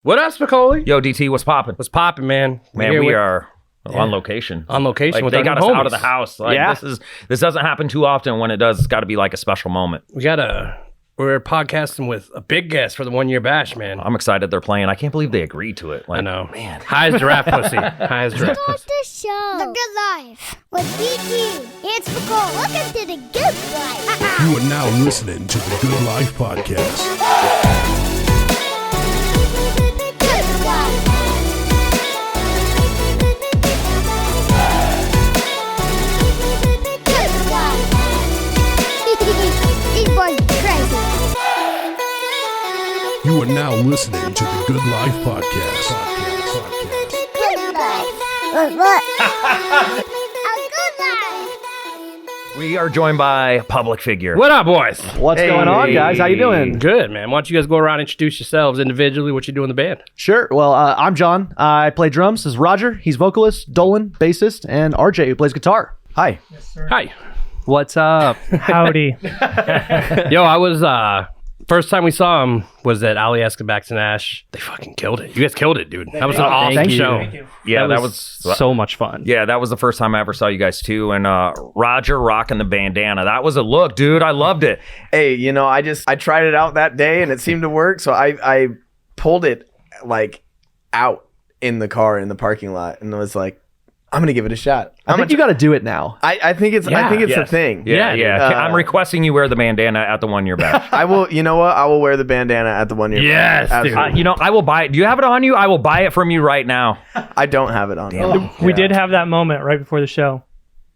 What up, Spicoli? Yo, DT, what's popping? What's popping, man? Man, we are on location. On location Like, with they our got us homies. out of the house. Like, this doesn't happen too often. When it does, it's got to be like a special moment. We're podcasting with a big guest for the 1 year bash, man. I'm excited they're playing. I can't believe they agreed to it. Like, I know. Man. High as giraffe pussy. High as giraffe Start pussy. the show. The Good Life with DT. It's Nicole. Welcome to the Good Life. You are now listening to the Good Life Podcast. Good Life. Good Life. These boys crazy. You are now listening to the Good Life Podcast. Good Life. What? A Good Life. We are joined by public figure. What up, boys? What's going on, guys? How you doing? Good, man. Why don't you guys go around and introduce yourselves individually, what you do in the band? Sure. Well, I'm John. I play drums. This is Roger. He's vocalist. Dolan, bassist, and RJ, who plays guitar. Hi. Hi. What's up? Howdy. Yo, I was, first time we saw him was at Alyeska Back to Nash. They fucking killed it. You guys killed it, dude. That was an awesome thank you. show. Yeah, that was so much fun. Yeah, that was the first time I ever saw you guys too. And Roger rocking the bandana. That was a look, dude. I loved it. Hey, you know, I tried it out that day and it seemed to work. So I pulled it like out in the car in the parking lot and was like, I'm gonna give it a shot. I think you got to do it now. I think it's a thing. Yeah. I'm requesting you wear the bandana at the 1 year bash. I will. You know what? I will wear the bandana at the 1 year. Yes, bash. dude. Absolutely. I will buy it. Do you have it on you? I will buy it from you right now. I don't have it on. We did have that moment right before the show.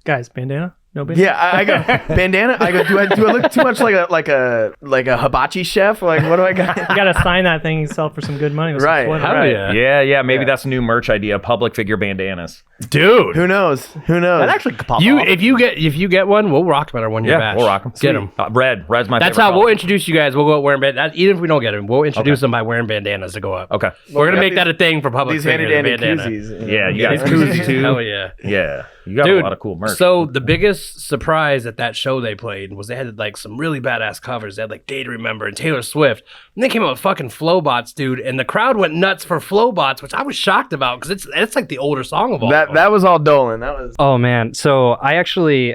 Guys, bandana? No bandana? Yeah, I go bandana. I go. Do I look too much like a hibachi chef? Like, what do I got? You got to sign that thing and sell for some good money. With Right. Some Hell sweater. yeah. Yeah. Maybe that's a new merch idea. Public figure bandanas. Dude. Who knows? Who knows? That actually could pop off. If you get one, we'll rock them at our 1 year bash. We'll rock them. Get them. Red's my That's favorite how we'll color. introduce you guys. We'll go out wearing bandanas. Even if we don't get them, we'll introduce them by wearing bandanas to go up. Okay. We're gonna got make that a thing for public these figure. handy the dandy bandana. koozies. Yeah, you guys These koozies too. Hell yeah. Yeah. You got Dude, a lot of cool merch. So the biggest surprise at that show they played was they had like some really badass covers. They had like Day to Remember and Taylor Swift. And they came out with fucking Flowbots, dude. And the crowd went nuts for Flowbots, which I was shocked about because it's like the older song of all. of them. That was all Dolan. That was. Oh, man. So I actually,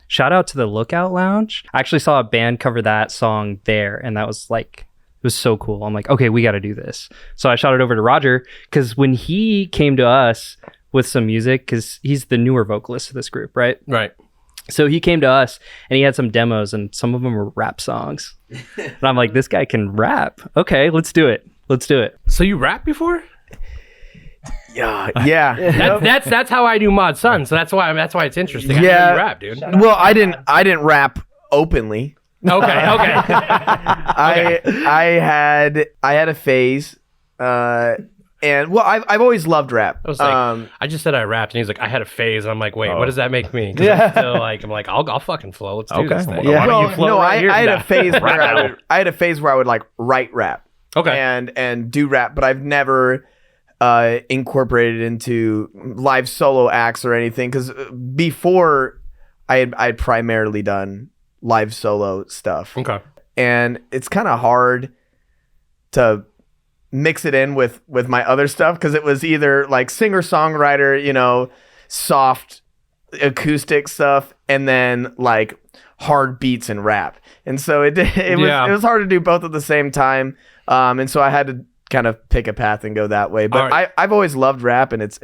shout out to the Lookout Lounge. I actually saw a band cover that song there, and that was like, it was so cool. I'm like, okay, we got to do this. So I shot it over to Roger because when he came to us with some music, because he's the newer vocalist of this group, right? Right. So he came to us and he had some demos, and some of them were rap songs. And I'm like, this guy can rap. Okay, let's do it. Let's do it. So you rapped before? Yeah. That's how I knew Mod Sun. So that's why it's interesting. I know Yeah. you rap, dude. Well, I didn't rap openly. Okay. I had a phase, and well, I've always loved rap. I was like, I just said I rapped, and he's like, I had a phase, and I'm like, wait, what does that make me? I'm still like, I'll fucking flow. Let's do this thing. Well, why don't you Well, flow no, right here? I had Nah. a phase where Rap I had a phase where I would like write rap. Okay. And do rap, but I've never incorporated into live solo acts or anything because before I had primarily done live solo stuff. Okay. And it's kind of hard to mix it in with my other stuff because it was either like singer songwriter, you know, soft acoustic stuff, and then like hard beats and rap. And so it was hard to do both at the same time. And so I had to kind of pick a path and go that way. But Right. I've always loved rap, and it's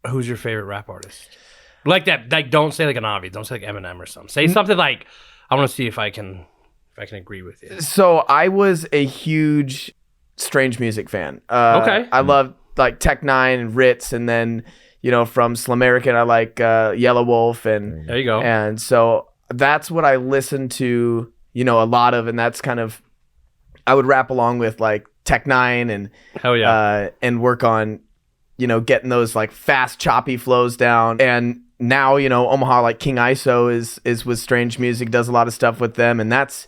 Who's your favorite rap artist? Like that. Like, don't say like an Avi. Don't say like Eminem or something. Say something like, I want to see if I can agree with you. so I was a huge Strange Music fan. Okay. I loved like Tech Nine and Ritz, and then you know from Slamerican I like Yellow Wolf, and There you go. and so that's what I listened to, you know, a lot of, and that's kind of I would rap along with like Tech Nine and Hell yeah. and work on, you know, getting those like fast choppy flows down. And now, you know, Omaha, like King ISO is with Strange Music, does a lot of stuff with them, and that's,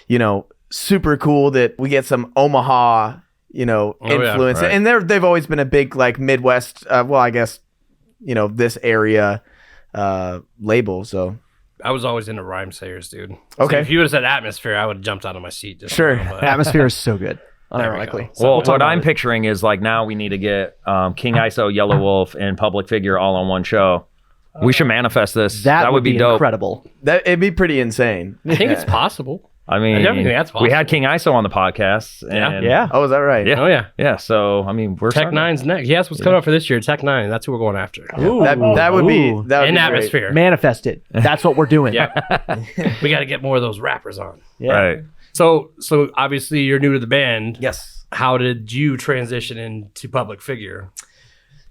you know, super cool that we get some Omaha, you know, influence. right. And they've always been a big like Midwest, well, I guess, you know, this area label. So I was always into rhyme sayers, dude. Okay. So if you would have said Atmosphere, I would have jumped out of my seat. Just Sure. now, but- Atmosphere is so good. unironically. So Well, we'll talk what about I'm it. picturing is like now we need to get King ISO, Yellow Wolf, and Public Figure all on one show. We should manifest this. That would be dope. incredible. It'd be pretty insane. I think it's possible. I mean, I definitely think that's we had possible. King ISO on the podcast. And Yeah. Oh, is that right? Yeah. Oh yeah. Yeah. So I mean, we're Tech starting- Nine's next. Yes, what's coming up for this year? Tech Nine. That's who we're going after. That would be Ooh. that would In be great. atmosphere. Manifest it. That's what we're doing. Yeah. We got to get more of those rappers on. Yeah. Right. So obviously you're new to the band. Yes. How did you transition into Public Figure?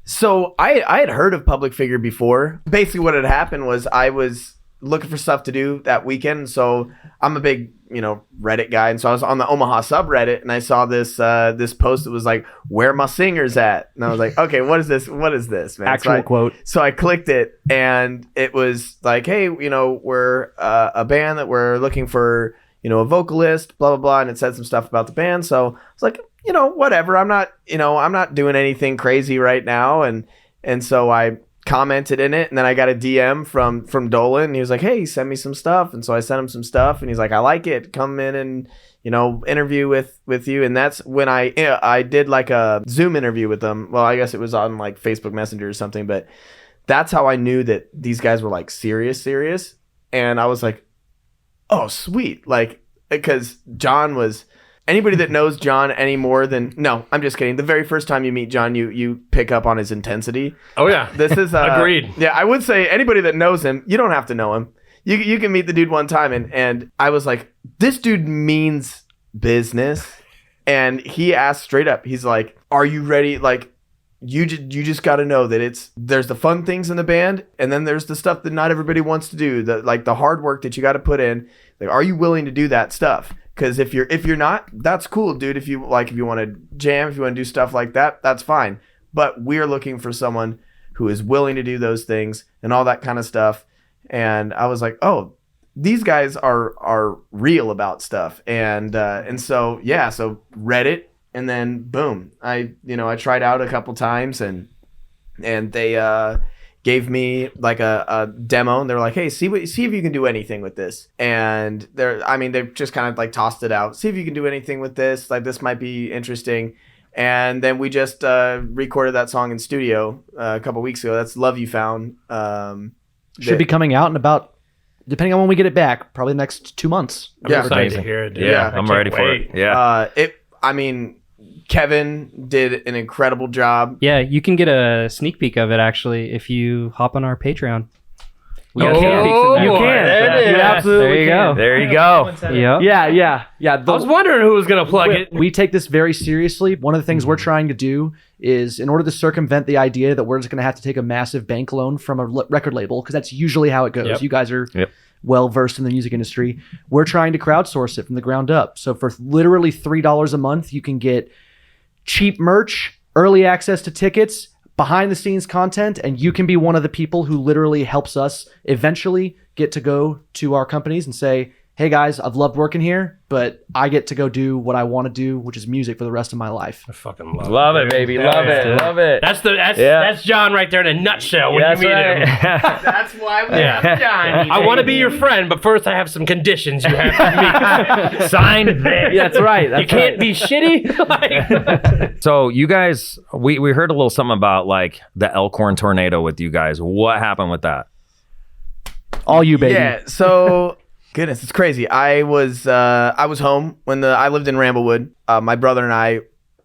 So I had heard of Public Figure before. Basically, what had happened was I was looking for stuff to do that weekend. So I'm a big Reddit guy, and so I was on the Omaha subreddit, and I saw this this post that was like, "Where my singers at?" And I was like, "Okay, what is this? What is this, man?" Actual quote. So I clicked it, and it was like, "Hey, we're a band that we're looking for, a vocalist, blah blah blah," and it said some stuff about the band. So I was like, whatever. I'm not doing anything crazy right now, and so I commented in it, and then I got a DM from Dolan, and he was like, "Hey, send me some stuff," and so I sent him some stuff, and he's like, "I like it. Come in and interview with you." And that's when I did like a Zoom interview with them. Well, I guess it was on like Facebook Messenger or something, but that's how I knew that these guys were like serious, and I was like, "Oh, sweet!" Like, because John was. Anybody that knows John any more than no, I'm just kidding. The very first time you meet John, you pick up on his intensity. Oh yeah. This is Agreed. Yeah, I would say anybody that knows him, you don't have to know him. You can meet the dude one time, and I was like, this dude means business. And he asked straight up, he's like, "Are you ready? Like, you just got to know that there's the fun things in the band, and then there's the stuff that not everybody wants to do. The hard work that you got to put in. Like, are you willing to do that stuff?" Because if you're not, that's cool, dude. If you want to jam, if you want to do stuff like that, that's fine. But we're looking for someone who is willing to do those things and all that kind of stuff. And I was like, oh, these guys are real about stuff. And so yeah, so Reddit, and then boom, I tried out a couple times, and they gave me like a demo, and they were like, "Hey, see if you can do anything with this." And they just kind of like tossed it out. "See if you can do anything with this. Like, this might be interesting." And then we just recorded that song in studio a couple weeks ago. That's "Love You Found." Should be coming out in about, depending on when we get it back, probably the next 2 months. I'm Yeah. excited Amazing. to hear it. Dude. Yeah, I I'm can't ready for wait. it. Yeah. Kevin did an incredible job. Yeah, you can get a sneak peek of it actually if you hop on our Patreon. We got Oh, sneak peeks in there. you can. Yeah. You absolutely There you can. go. There you go. Yep. Yeah. I was wondering who was gonna plug it. We take this very seriously. One of the things we're trying to do is, in order to circumvent the idea that we're just going to have to take a massive bank loan from a record label, because that's usually how it goes. Yep. You guys are Yep. well versed in the music industry. We're trying to crowdsource it from the ground up. So for literally $3 a month, you can get cheap merch, early access to tickets, behind the scenes content, and you can be one of the people who literally helps us eventually get to go to our companies and say, "Hey guys, I've loved working here, but I get to go do what I want to do, which is music for the rest of my life." I fucking love, Love it, baby. Love it. Love it. That's John right there in a nutshell when That's you meet him. right. That's why we Yeah. Johnny. I want to be your friend, but first I have some conditions you have to meet. Signed this. That's right. You can't be shitty. Like, So you guys, we heard a little something about like the Elkhorn tornado with you guys. What happened with that? All you, baby. Yeah, so goodness, it's crazy. I was home when I lived in Ramblewood. My brother and I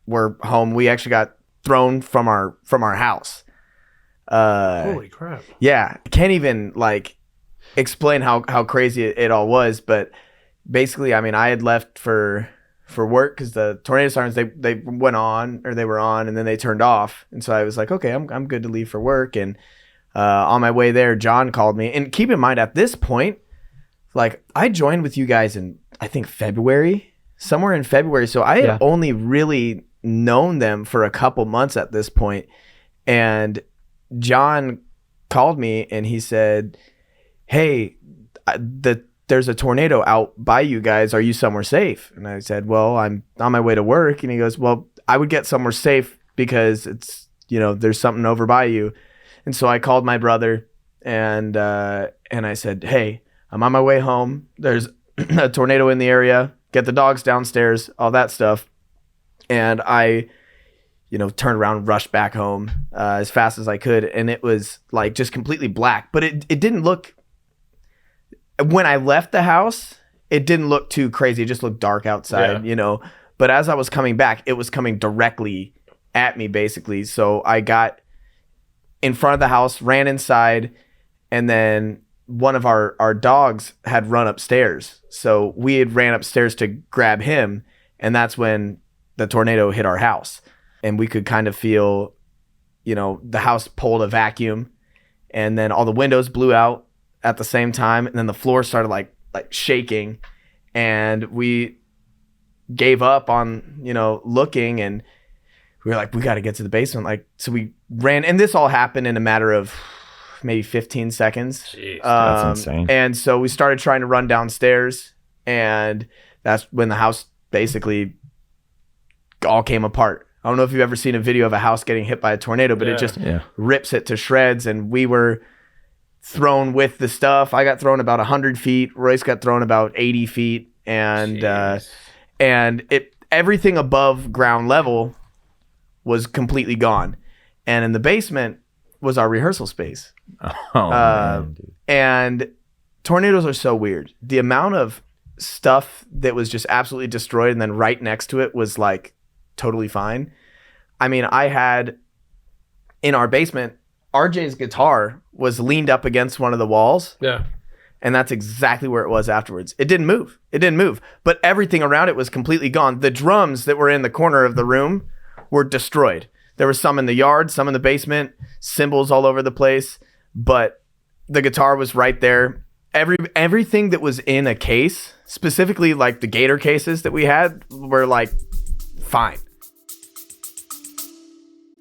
were home. We actually got thrown from our house. holy crap. Yeah, I can't even like explain how crazy it all was, but basically, I mean, I had left for work because the tornado sirens they went on, or they were on, and then they turned off, and so I was like, okay, I'm good to leave for work. And on my way there, John called me, and keep in mind at this point, like I joined with you guys in I think somewhere in February, so I had only really known them for a couple months at this point, and John called me and he said, "Hey, there's a tornado out by you guys. Are you somewhere safe?" And I said, "Well, I'm on my way to work." And he goes, "Well, I would get somewhere safe because it's, there's something over by you." And so I called my brother and I said, "Hey, I'm on my way home. There's a tornado in the area. Get the dogs downstairs, all that stuff." And I, turned around, rushed back home as fast as I could. And it was like just completely black. But it didn't look, when I left the house, it didn't look too crazy. It just looked dark outside, But as I was coming back, it was coming directly at me, basically. So I got in front of the house, ran inside, and then one of our dogs had run upstairs. So we had ran upstairs to grab him, and that's when the tornado hit our house. And we could kind of feel, the house pulled a vacuum, and then all the windows blew out at the same time, and then the floor started like shaking, and we gave up on, looking, and we were like, we got to get to the basement. So we ran, and this all happened in a matter of maybe 15 seconds. Jeez, that's insane. And so we started trying to run downstairs, and that's when the house basically all came apart. I don't know if you've ever seen a video of a house getting hit by a tornado, but it just rips it to shreds. And we were thrown with the stuff. I got thrown about 100 feet. Royce got thrown about 80 feet. And everything above ground level was completely gone. And in the basement was our rehearsal space. Man, dude. And tornadoes are so weird. The amount of stuff that was just absolutely destroyed, and then right next to it was like totally fine. I mean, I had in our basement, RJ's guitar was leaned up against one of the walls. Yeah. And that's exactly where it was afterwards. It didn't move. But everything around it was completely gone. The drums that were in the corner of the room were destroyed. There was some in the yard, some in the basement, cymbals all over the place. But the guitar was right there. Everything that was in a case, specifically like the Gator cases that we had, were like fine.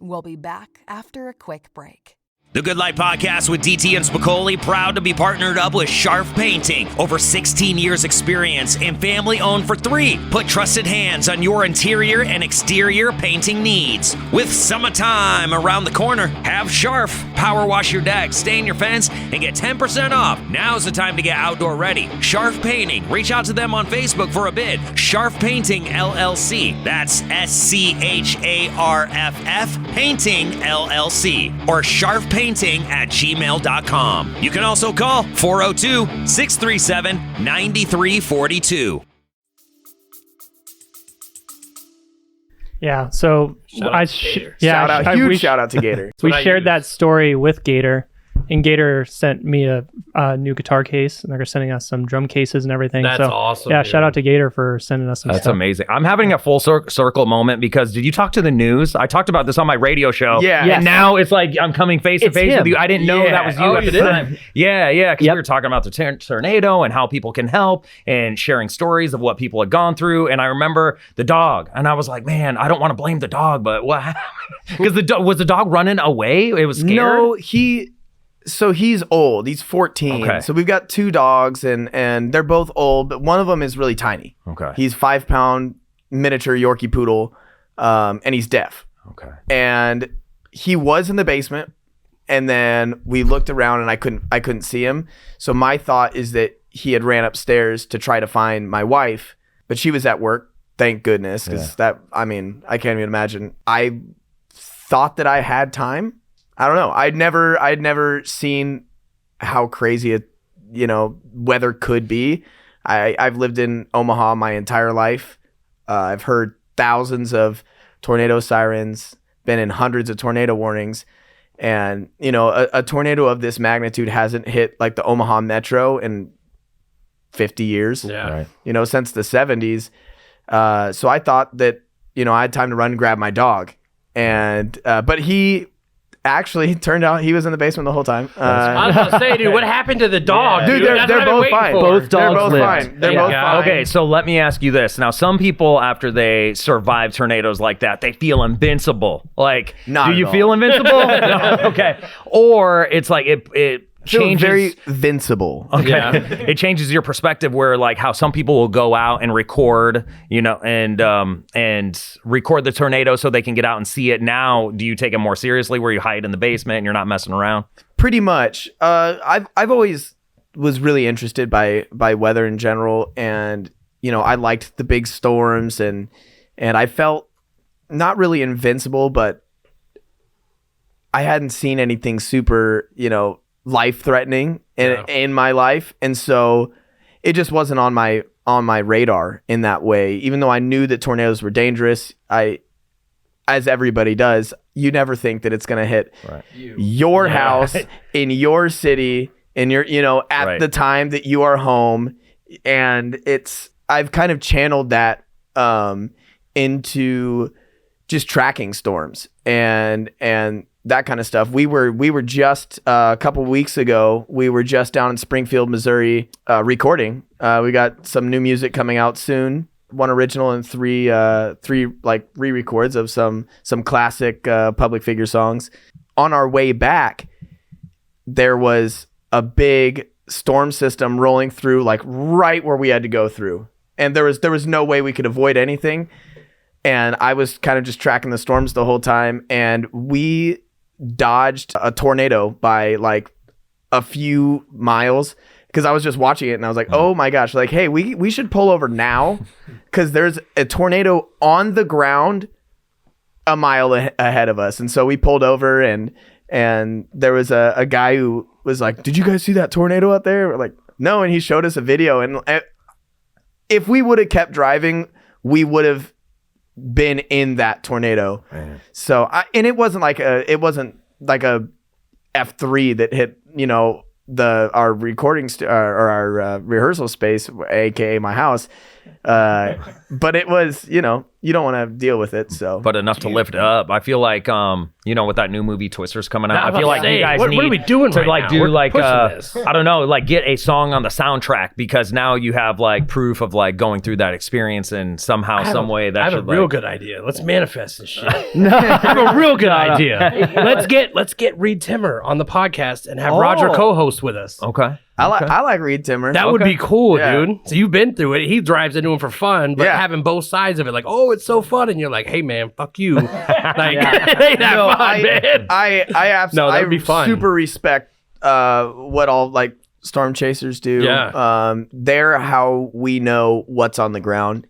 We'll be back after a quick break. The Good Life Podcast with DT and Spicoli, proud to be partnered up with Scharf Painting. Over 16 years experience and family owned for 3. Put trusted hands on your interior and exterior painting needs. With summertime around the corner, have Scharf power wash your deck, stain your fence, and get 10% off. Now's the time to get outdoor ready. Scharf Painting. Reach out to them on Facebook for a bid. Scharf Painting LLC. That's SCHARFF Painting LLC. Or sharfpainting@gmail.com. You can also call 402-637-9342. Yeah, so Shout I out to Gator. Huge shout out to Gator. we what I shared use. that story with Gator, and Gator sent me a new guitar case, and they're sending us some drum cases and everything. That's so, awesome, Yeah, dude. shout out to Gator for sending us some That's stuff. amazing. I'm having a full circle moment because did you talk to the news? I talked about this on my radio show. Yeah. And now it's like I'm coming face to It's face him. with you. I didn't know Yeah. that was you Oh, at you the didn't? time. Yeah. Because Yep. we were talking about the tornado and how people can help and sharing stories of what people had gone through. And I remember the dog. And I was like, man, I don't want to blame the dog, but what happened? Because was the dog running away? It was scared? No, he's old. He's 14. Okay. So we've got 2 dogs, and they're both old, but one of them is really tiny. Okay. He's 5-pound miniature Yorkie poodle, and he's deaf. Okay. And he was in the basement, and then we looked around, and I couldn't see him. So my thought is that he had ran upstairs to try to find my wife, but she was at work. Thank goodness, because I can't even imagine. I thought that I had time. I don't know. I'd never seen how crazy weather could be. I've lived in Omaha my entire life. I've heard thousands of tornado sirens, been in hundreds of tornado warnings, and a tornado of this magnitude hasn't hit like the Omaha metro in 50 years. Yeah. Right. Since the 70s. So I thought that I had time to run and grab my dog, and but he actually turned out he was in the basement the whole time. I was gonna say, dude, what happened to the dog? Dude, That's they're what I've been both waiting fine. for. Both They're dogs both lived. fine. They're Yeah. both fine. Okay, so let me ask you this. Now, some people, after they survive tornadoes like that, they feel invincible. Like, Not do at you all. feel invincible? No? Okay. Or it's like it Feel changes. very invincible. Okay. Yeah. It changes your perspective where like how some people will go out and record, and record the tornado so they can get out and see it. Now, do you take it more seriously where you hide in the basement and you're not messing around? Pretty much. I've always was really interested by weather in general, and I liked the big storms, and I felt not really invincible, but I hadn't seen anything super, life threatening in my life. And so it just wasn't on my radar in that way. Even though I knew that tornadoes were dangerous, as everybody does, you never think that it's going to hit your house in your city, in your, at the time that you are home. And I've kind of channeled that into just tracking storms and that kind of stuff. We were just a couple weeks ago, we were just down in Springfield, Missouri, recording. We got some new music coming out soon. 1 original and three like re-records of some classic Public Figure songs. On our way back, there was a big storm system rolling through, like right where we had to go through, and there was no way we could avoid anything. And I was kind of just tracking the storms the whole time, and we dodged a tornado by like a few miles. Because I was just watching it and I was like, oh my gosh, like, hey, we should pull over now because there's a tornado on the ground a mile ahead of us. And so we pulled over and there was a guy who was like, did you guys see that tornado out there? We're like, no. And he showed us a video. And if we would have kept driving, we would have been in that tornado. Man. So, and it wasn't like a F3 that hit, our recording or our rehearsal space, aka my house, but it was, you don't want to deal with it. So, but enough to lift it up. I feel like, with that new movie Twisters coming out, I feel like you guys what are we doing to right like now? do We're like this. I don't know, like get a song on the soundtrack, because now you have like proof of like going through that experience and somehow, some way that I have should a real like, good idea. Let's manifest this shit. I have a real good idea. Let's get Reed Timmer on the podcast and have Roger co-host with us. Okay. I like Reed Timmer. That would be cool, Yeah. dude. So you've been through it. He drives into him for fun, but Yeah. having both sides of it, like, oh, it's so fun, and you're like, hey, man, fuck you. Like, it ain't that fun, man. I absolutely, No, that'd be fun. super respect what all like storm chasers do. Yeah. They're how we know what's on the ground.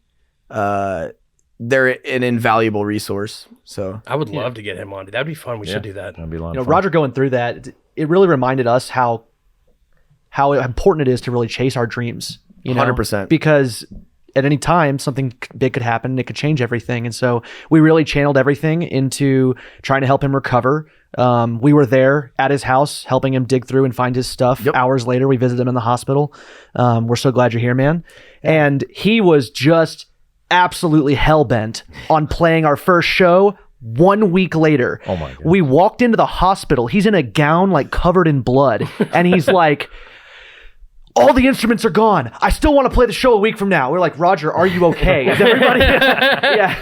They're an invaluable resource. So I would love to get him on. That'd be fun. We should do that. That'd be a lot of fun. Roger going through that, it really reminded us how important it is to really chase our dreams. 100%. Because at any time something big could happen and it could change everything. And so we really channeled everything into trying to help him recover. We were there at his house helping him dig through and find his stuff. Yep. Hours later, we visited him in the hospital. We're so glad you're here, man. And he was just absolutely hell-bent on playing our first show 1 week later. Oh my God. We walked into the hospital. He's in a gown like covered in blood. And he's like, all the instruments are gone. I still want to play the show a week from now. We're like, Roger, are you okay? Is everybody? Yeah.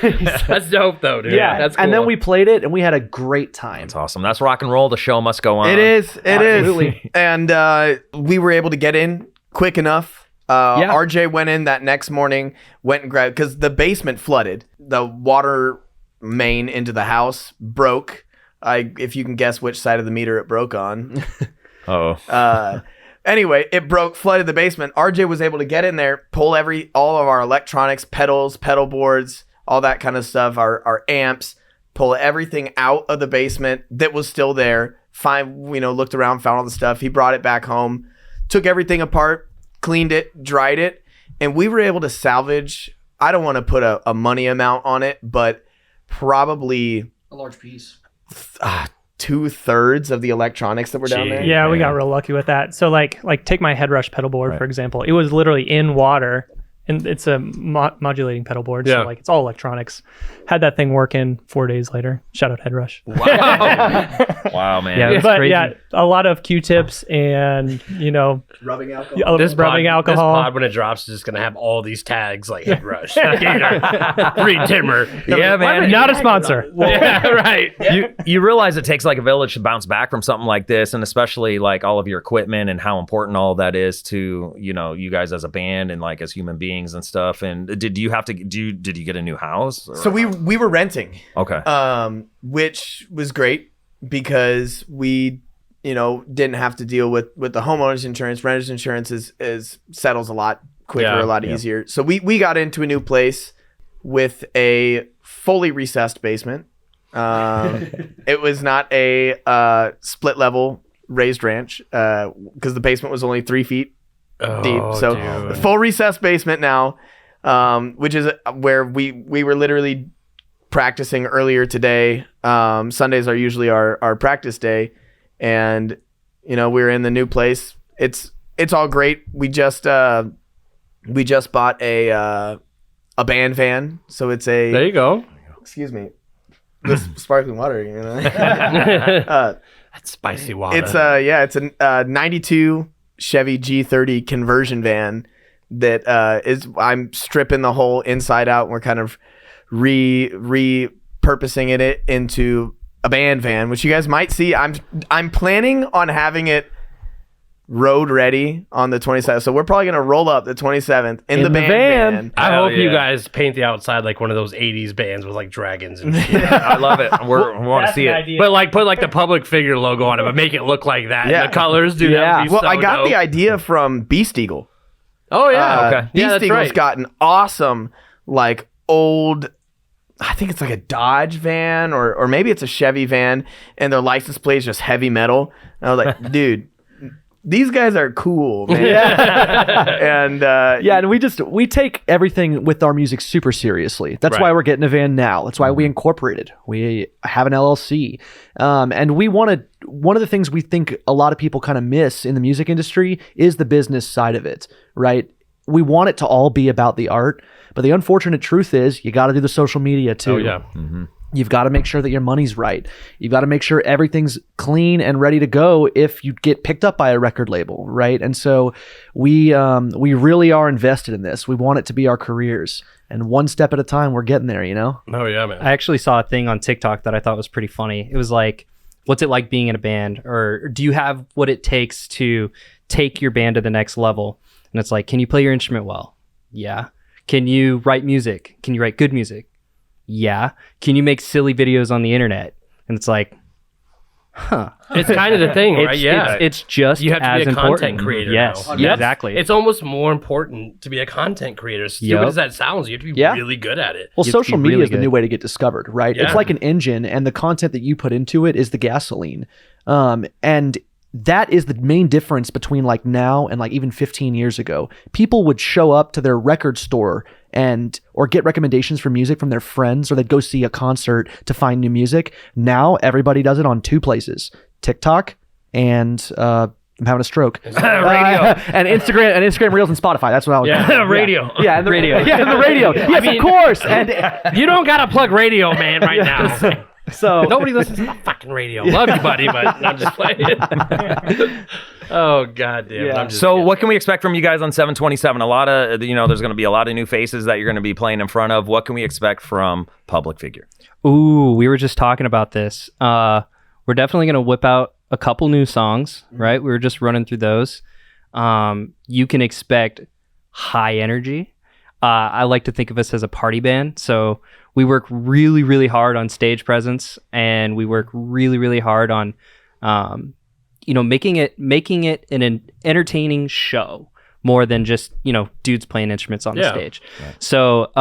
That's dope, though, dude. Yeah. That's cool. And then we played it and we had a great time. That's awesome. That's rock and roll. The show must go on. It is. Absolutely. And we were able to get in quick enough. RJ went in that next morning, went and grabbed, because the basement flooded. The water main into the house broke. If you can guess which side of the meter it broke on. Anyway, it broke, flooded the basement. RJ was able to get in there, pull all of our electronics, pedals, pedal boards, all that kind of stuff, our amps, pull everything out of the basement that was still there. Looked around, found all the stuff. He brought it back home, took everything apart, cleaned it, dried it, and we were able to salvage, I don't want to put a money amount on it, but probably A large piece. 2/3 of the electronics that were down there. Yeah, we got real lucky with that. So like take my Headrush pedal board, for example. It was literally in water, and it's a modulating pedal board. Yeah. So like it's all electronics. Had that thing working 4 days later. Shout out Headrush. Wow, man. Yeah, that's But crazy. yeah, a lot of Q-tips and Rubbing alcohol. rubbing alcohol. This pod, when it drops, is just going to have all these tags like Head Rush, Gator, Reed Timmer. Yeah, man. Not a sponsor. Yeah, right. You realize it takes like a village to bounce back from something like this, and especially like all of your equipment and how important all that is to you guys as a band and like as human beings and stuff. And did you get a new house? So we were renting. Okay. Which was great because we, didn't have to deal with the homeowner's insurance. Renter's insurance is settles a lot quicker, Yeah, a lot easier. So we got into a new place with a fully recessed basement. It was not a split level raised ranch because the basement was only 3 feet deep. So dude. full recessed basement now, which is where we were literally practicing earlier today. Sundays are usually our practice day, and we're in the new place. It's all great. We just bought a band van, so it's a. There you go. Excuse me. This sparkling water, That's spicy water. It's a 92 Chevy G30 conversion van that I'm stripping the whole inside out, and we're kind of repurposing it into a band van, which you guys might see. I'm planning on having it road ready on the 27th, so we're probably gonna roll up the 27th in the band van. I hope you guys paint the outside like one of those 80s bands with like dragons and shit. I love it. We want to see it. Idea. But like put like the Public Figure logo on it, but make it look like that. Yeah. The colors, dude. Yeah. That would be Well, so I got dope. the idea from Beast Eagle. Oh yeah, okay. Beast Yeah, that's Eagle's right. got an awesome, like, old, I think it's like a Dodge van or maybe it's a Chevy van, and their license plate is just heavy metal. And I was like, dude, these guys are cool, man. And And we take everything with our music super seriously. That's why Right. we're getting a van now. That's why we incorporated. We have an LLC, and we want to. One of the things we think a lot of people kind of miss in the music industry is the business side of it, right? We want it to all be about the art, but the unfortunate truth is you got to do the social media too. Oh yeah. You've got to make sure that your money's right. You've got to make sure everything's clean and ready to go if you get picked up by a record label, right? And so we really are invested in this. We want it to be our careers, and one step at a time, we're getting there. Oh yeah, man. I actually saw a thing on TikTok that I thought was pretty funny. It was like, what's it like being in a band? Or do you have what it takes to take your band to the next level? And it's like, can you play your instrument well? Yeah. Can you write music? Can you write good music? Yeah. Can you make silly videos on the internet? And it's like, It's kind of the thing, right? Yeah. It's just You have to as be a important. content creator Yes, now. exactly. It's almost more important to be a content creator. Stupid Yup. as that sounds, you have to be Yeah. really good at it. Well, You have to social be media really is the good. new way to get discovered, right? Yeah. It's like an engine, and the content that you put into it is the gasoline. And that is the main difference between like now and like even 15 years ago. People would show up to their record store or get recommendations for music from their friends, or they'd go see a concert to find new music. Now everybody does it on two places: TikTok and I'm having a stroke. Radio. And Instagram Reels and Spotify. That's what I was. Yeah, radio. Yeah, and the Radio. Yeah, and the radio. Yes, mean- of course. And You don't gotta plug radio, man, right now. so Nobody listens to the fucking radio. Love you, buddy, but I'm just playing. Oh god damn. Yeah. I'm just So kidding. what can we expect from you guys on 727? A lot of, there's going to be a lot of new faces that you're going to be playing in front of. What can we expect from Public Figure? Ooh, we were just talking about this. We're definitely going to whip out a couple new songs, right? We were just running through those. You can expect high energy. I like to think of us as a party band. So we work really, really hard on stage presence, and we work really, really hard on, making it an entertaining show more than just, dudes playing instruments on the Yeah. stage. So,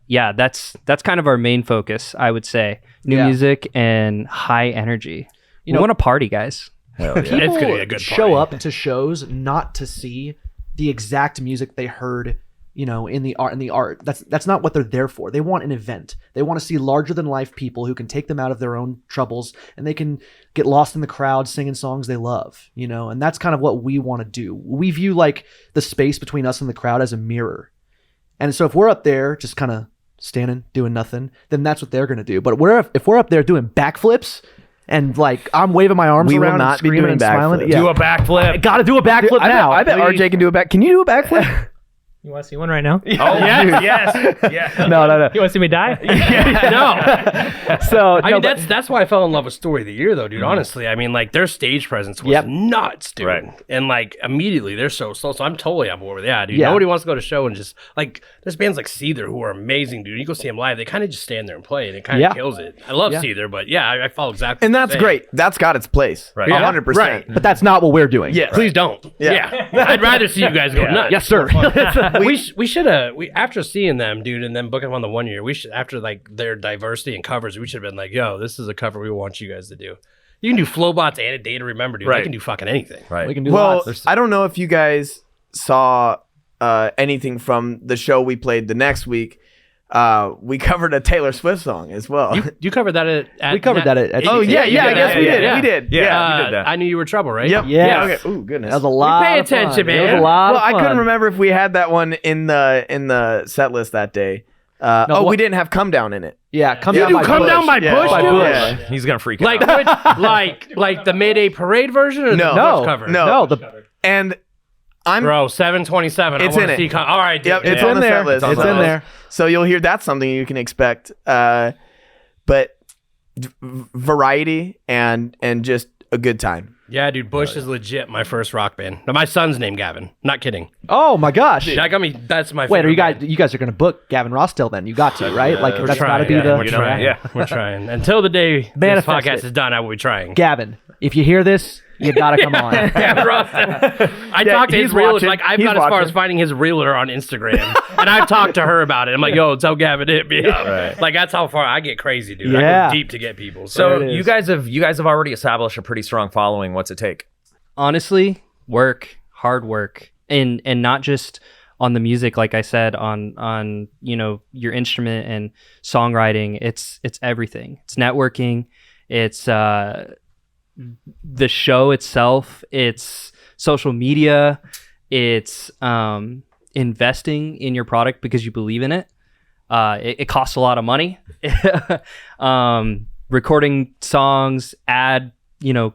that's kind of our main focus, I would say. New Yeah. music and high energy. We know- want to party, guys. people It's gonna be a good show party. up to shows not to see the exact music they heard, in the art. That's not what they're there for. They want an event. They want to see larger than life people who can take them out of their own troubles, and they can get lost in the crowd singing songs they love, and that's kind of what we want to do. We view like the space between us and the crowd as a mirror. And so if we're up there just kind of standing, doing nothing, then that's what they're going to do. But if we're up there doing backflips and like I'm waving my arms We will around not and be screaming doing and smiling, backflips. yeah. do a backflip. I got to do a backflip now. I bet RJ can do a back. Can you do a backflip? You want to see one right now? Oh yes. No. You want to see me die? No. So I no, mean, but- that's why I fell in love with Story of the Year, though, dude. Honestly, I mean, like their stage presence was Yep. nuts, dude. Right. And like immediately they're so slow. So I'm totally on board with that, dude. Yeah. Nobody wants to go to a show and just like there's bands like Seether who are amazing, dude. You go see them live, they kind of just stand there and play, and it kind of Yeah. kills it. I love Yeah. Seether, but yeah, I follow exactly. And what that's you're saying. great. That's got its place. Right. 100%. Right. but that's not what we're doing. Yeah. Please don't. Yeah. Yeah. I'd rather see you guys go nuts. Yes, sir. we should have after seeing them, dude, and then booking them on the 1 year. We should after like their diversity and covers. We should have been like, yo, this is a cover we want you guys to do. You can do Flowbots and a Day to Remember, dude. Right. They can do fucking anything. Right. We can do Well, lots. I don't know if you guys saw anything from the show we played the next week. We covered a Taylor Swift song as well. You covered that at We covered that at Oh yeah, I guess we did. We did. Yeah, we did that. I Knew You Were Trouble, right? Yep. Yes. Okay. Ooh, goodness. That was a lot. pay of fun. attention, It was man. a lot. Well, of I couldn't fun. remember if we had that one in the set list that day. what- we didn't have Come Down in it. Yeah, come You down do by Come Bush. Down by Yeah. Bush, By dude? Bush. Yeah. He's gonna freak Like out. like the Mayday Parade version or No. the No, Bush cover? No. no. And I'm Bro, 727. It's I want in to it. see. All right, dude. Yep, it's in on the there. set list. It's in there. So you'll hear that's something you can expect. But variety and just a good time. Yeah, dude. Bush is legit my first rock band. Now, my son's named Gavin. Not kidding. Oh my gosh. That got me. That's my. Wait, are favorite you guys are going to book Gavin Rossdale then? You got to, right? Like We're that's got to trying, be yeah, the we're trying. Yeah. We're trying. Until the day this Manifest podcast it. is done, I will be trying. Gavin. If you hear this, you got to come on. Gavin Ross. I talked to his he's realtor. watching. Like I've He's got as far watching. as finding his realtor on Instagram, and I've talked to her about it. I'm like, yo, tell Gavin to hit me up. Right. Like that's how far I get crazy, dude. I Yeah. go deep to get people. So There it you guys have already established a pretty strong following. What's it take? Honestly, hard work, and not just on the music, like I said, on your instrument and songwriting. It's everything. It's networking. It's the show itself. It's social media. It's investing in your product because you believe in it. It costs a lot of money. Recording songs, ad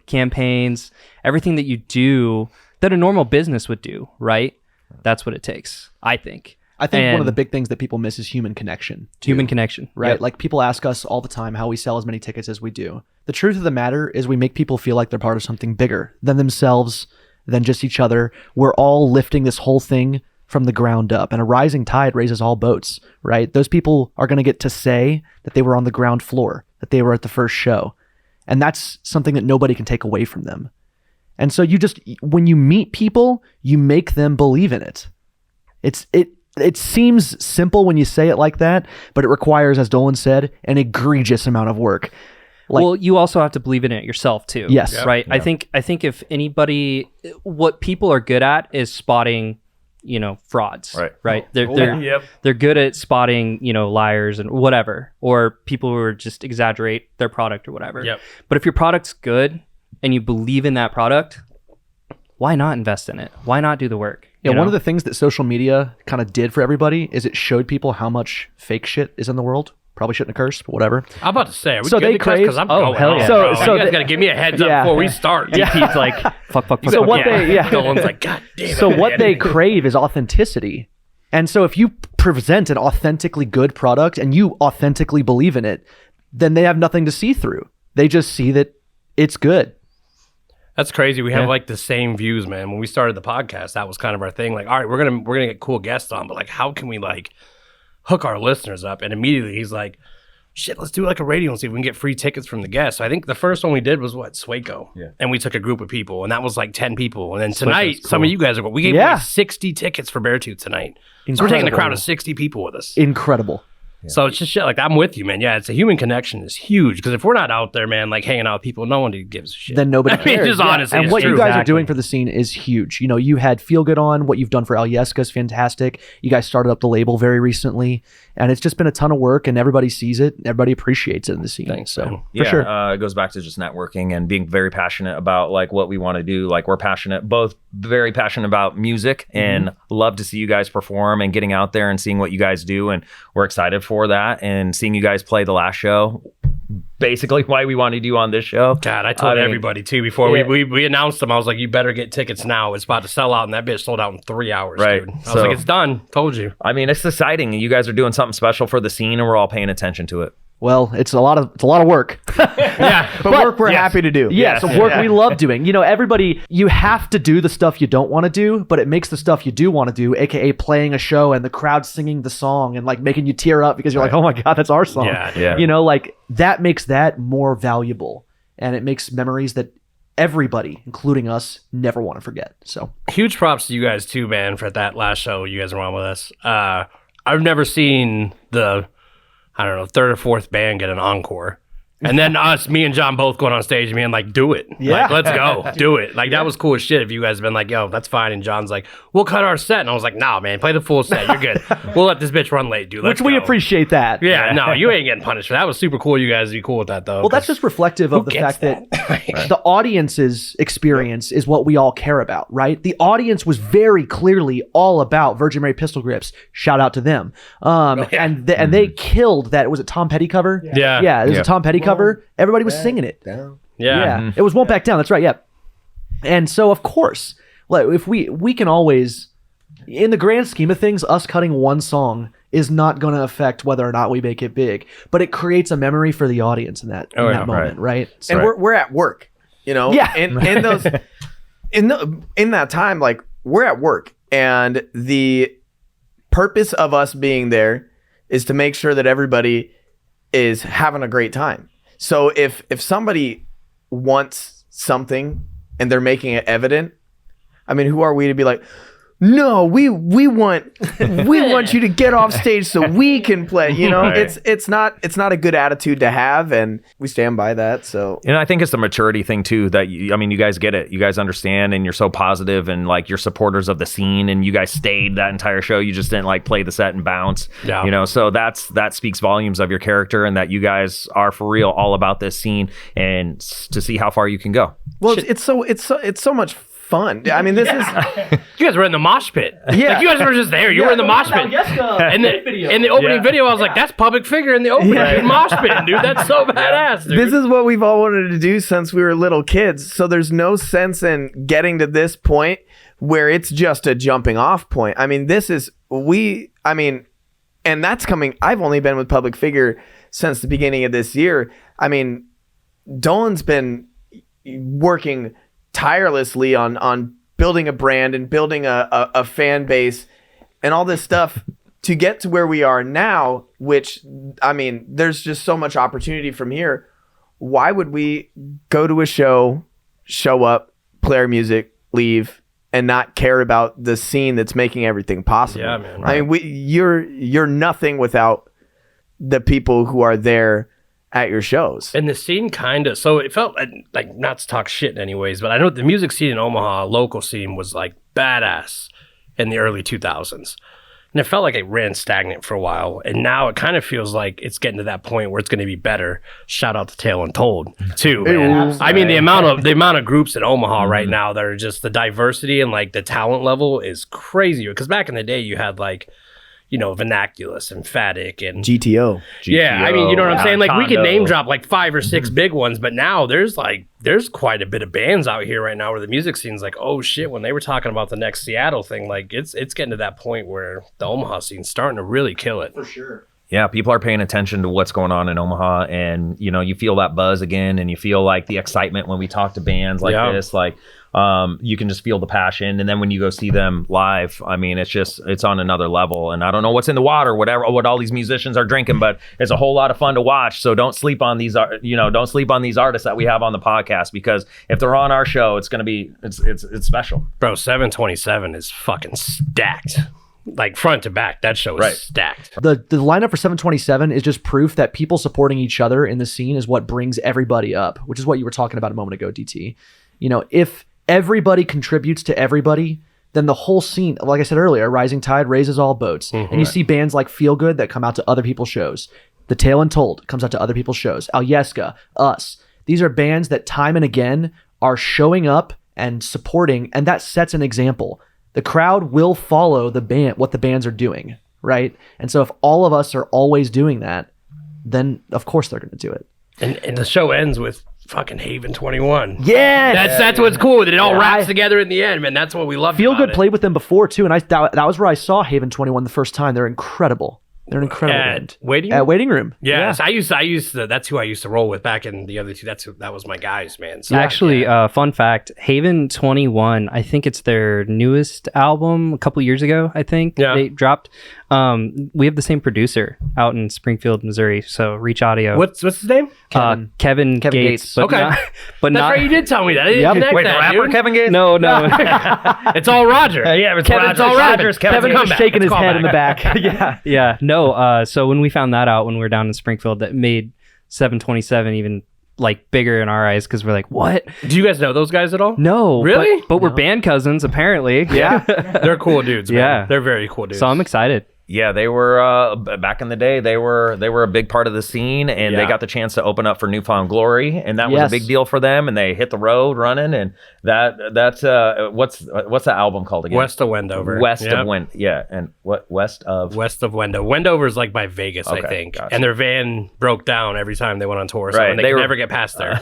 campaigns, everything that you do that a normal business would do, right? That's what it takes, I think. I think one of And the big things that people miss is human connection. human connection, Right? Yep. Like people ask us all the time how we sell as many tickets as we do. The truth of the matter is we make people feel like they're part of something bigger than themselves, than just each other. We're all lifting this whole thing from the ground up, and a rising tide raises all boats, right? Those people are going to get to say that they were on the ground floor, that they were at the first show. And that's something that nobody can take away from them. And so when you meet people, you make them believe in it. It seems simple when you say it like that, but it requires, as Dolan said, an egregious amount of work. Like- well, you also have to believe in it yourself too. Yes. Yep. Right. I think if anybody, what people are good at is spotting, frauds. Right. They're good at spotting, liars and whatever, or people who are just exaggerate their product or whatever. Yep. But if your product's good and you believe in that product, why not invest in it? Why not do the work? Yeah, you one know? of the things that social media kind of did for everybody is it showed people how much fake shit is in the world. Probably shouldn't have cursed, but whatever. I'm about to say, are we So good they to cuss? crave- Because I'm Oh, going hell off, yeah. So- bro. so you guys they- got to give me a heads up Yeah. before we start. DP's like, fuck. So what they Dolan's like, God damn it. So man, what they anything. crave is authenticity. And so if you present an authentically good product and you authentically believe in it, then they have nothing to see through. They just see that it's good. That's crazy. We have like the same views, man. When we started the podcast, that was kind of our thing. Like, all right, we're gonna get cool guests on, but like, how can we like hook our listeners up? And immediately he's like, shit, let's do like a radio and see if we can get free tickets from the guests. So I think the first one we did was Swaco. Yeah. And we took a group of people, and that was like 10 people. And then tonight, some of you guys we gave away 60 tickets for Beartooth tonight. So we're taking a crowd of 60 people with us. Incredible. So it's just shit. Like, I'm with you, man. Yeah, it's a human connection is huge. Because if we're not out there, man, like hanging out with people, no one gives a shit. Then nobody I mean, cares. just Yeah. honestly, And it's what true. you guys are Exactly. doing for the scene is huge. You had Feel Good on. What you've done for Alyeska is fantastic. You guys started up the label very recently, and it's just been a ton of work, and everybody sees it. Everybody appreciates it in the scene. Thanks, so man. for sure. It goes back to just networking and being very passionate about like what we want to do. Like we're both very passionate about music and love to see you guys perform and getting out there and seeing what you guys do. And we're excited for that and seeing you guys play the last show. Basically why we wanted you on this show. God, I told everybody too before we announced them. I was like, you better get tickets now. It's about to sell out, and that bitch sold out in 3 hours. Right. Dude. I was So- like, it's done. Told you. I mean, it's exciting. You guys are doing something special for the scene and we're all paying attention to it. Well, it's a lot of work. Yeah, But work we're happy to do. Yeah, so work we love doing. Everybody, you have to do the stuff you don't want to do, but it makes the stuff you do want to do, aka playing a show and the crowd singing the song and like making you tear up because you're like, oh my God, that's our song. Yeah. Like that makes that more valuable, and it makes memories that everybody, including us, never want to forget. So Huge props to you guys too, man, for that last show you guys were on with us. I've never seen the, I don't know, third or fourth band get an encore. And then me and John both going on stage and being like, do it. Yeah. Like, let's go. Do it. Like, that was cool as shit if you guys had been like, yo, that's fine. And John's like, we'll cut our set. And I was like, nah, man, play the full set. You're good. We'll let this bitch run late, dude. Let's which we go. appreciate that. Yeah, no, you ain't getting punished for that. That was super cool. You guys be cool with that, though. Well, that's just reflective of the gets fact that the audience's experience is what we all care about, right? The audience was very clearly all about Virgin Mary pistol grips. Shout out to them. And they killed that. Was it Tom Petty cover? Yeah. Yeah, it was a Tom Petty cover. Everybody was singing it. Yeah. It was Won't Back Down. That's right. Yeah. And so, of course, like, if we can always, in the grand scheme of things, us cutting one song is not going to affect whether or not we make it big, but it creates a memory for the audience in that moment, right? So, And we're at work, you know. Yeah. In those in that time, like, we're at work, and the purpose of us being there is to make sure that everybody is having a great time. So if somebody wants something and they're making it evident, I mean, who are we to be like, no, we want you to get off stage so we can play. You know, Right. it's not a good attitude to have, and we stand by that. So And I think it's the maturity thing too, that you guys get it. You guys understand, and you're so positive, and like, you're supporters of the scene, and you guys stayed that entire show. You just didn't like play the set and bounce. Yeah. You know, so that speaks volumes of your character, and that you guys are for real all about this scene, and to see how far you can go. well, it's so much fun. I mean, this is You guys were in the mosh pit. Yeah. Like, you guys were just there. You were in the mosh pit. And in the opening video, I was like, that's Public Figure in the opening mosh pit, dude. That's so badass, dude. This is what we've all wanted to do since we were little kids. So there's no sense in getting to this point where it's just a jumping off point. I mean, and that's coming. I've only been with Public Figure since the beginning of this year. I mean, Dolan's been working tirelessly on building a brand and building a fan base and all this stuff to get to where we are now, which, I mean, there's just so much opportunity from here. Why would we go to a show up, play our music, leave, and not care about the scene that's making everything possible? Yeah, man. I mean, you're nothing without the people who are there at your shows. And the scene kind of, so it felt like, not to talk shit anyways, but I know the music scene in Omaha, local scene, was like badass in the early 2000s. And it felt like it ran stagnant for a while. And now it kind of feels like it's getting to that point where it's going to be better. Shout out to Tale Untold too, man. I mean, the amount of groups in Omaha right now that are just, the diversity and like the talent level is crazy. Because back in the day, you had like, you know, Vernaculus, Emphatic, and GTO. Yeah, I mean, you know what I'm saying? Like, we can Condo. name drop like 5 or 6 big ones, but now there's quite a bit of bands out here right now where the music scene's like, oh shit, when they were talking about the next Seattle thing, like, it's getting to that point where the Omaha scene's starting to really kill it. for sure. Yeah, people are paying attention to what's going on in Omaha, and you know, you feel that buzz again, and you feel like the excitement when we talk to bands like this. Like, you can just feel the passion, and then when you go see them live, I mean, it's on another level. And I don't know what's in the water, what all these musicians are drinking, but it's a whole lot of fun to watch. So don't sleep on these, don't sleep on these artists that we have on the podcast, because if they're on our show, it's gonna be it's special. Bro, 727 is fucking stacked. Like, front to back, that show is stacked. The lineup for 727 is just proof that people supporting each other in the scene is what brings everybody up, which is what you were talking about a moment ago, DT. You know, if everybody contributes to everybody, then the whole scene, like I said earlier, a rising tide raises all boats. And you see bands like Feel Good that come out to other people's shows. The Tale Untold comes out to other people's shows. Alyeska, us. These are bands that time and again are showing up and supporting, and that sets an example. The crowd will follow the band, what the bands are doing, right? And so if all of us are always doing that, then of course they're going to do it. And the show ends with fucking Haven 21. Yeah, That's what's cool. That it all wraps together in the end, man. That's what we love. Feel about Good it. played with them before too, and that was where I saw Haven 21 the first time. They're incredible. They're an incredible At band. Waiting At Room? Waiting Room. Yeah, so I used to. That's who I used to roll with back in the other two. That was my guys, man. So Actually, fun fact: Haven 21. I think it's their newest album. A couple years ago, I think they dropped. We have the same producer out in Springfield, Missouri. So Reach Audio. What's his name? Kevin Gates. But okay, not, but that's not. right. You did tell me that. I didn't connect Wait, that, the rapper dude. Kevin Gates? No. It's all Roger. Yeah, it's Kevin, Roger. it's all Roger. Rogers, Kevin was shaking his head in the back. Yeah. Yeah. No. So when we found that out when we were down in Springfield, that made 727 even like bigger in our eyes because we're like, what? Do you guys know those guys at all? No. Really? But we're band cousins apparently. Yeah. They're cool dudes, man. Yeah. They're very cool dudes. So I'm excited. Yeah, they were back in the day. They were a big part of the scene, and they Yeah. got the chance to open up for Newfound Glory, and that was Yes. a big deal for them. And they hit the road running, and that's what's the album called again? West of Wendover. West Yep. of Wendover. Yeah, and what west of Wendover. Wendover's like by Vegas, I Okay, think. gotcha. And their van broke down every time they went on tour, so Right, they they could were- never get past there.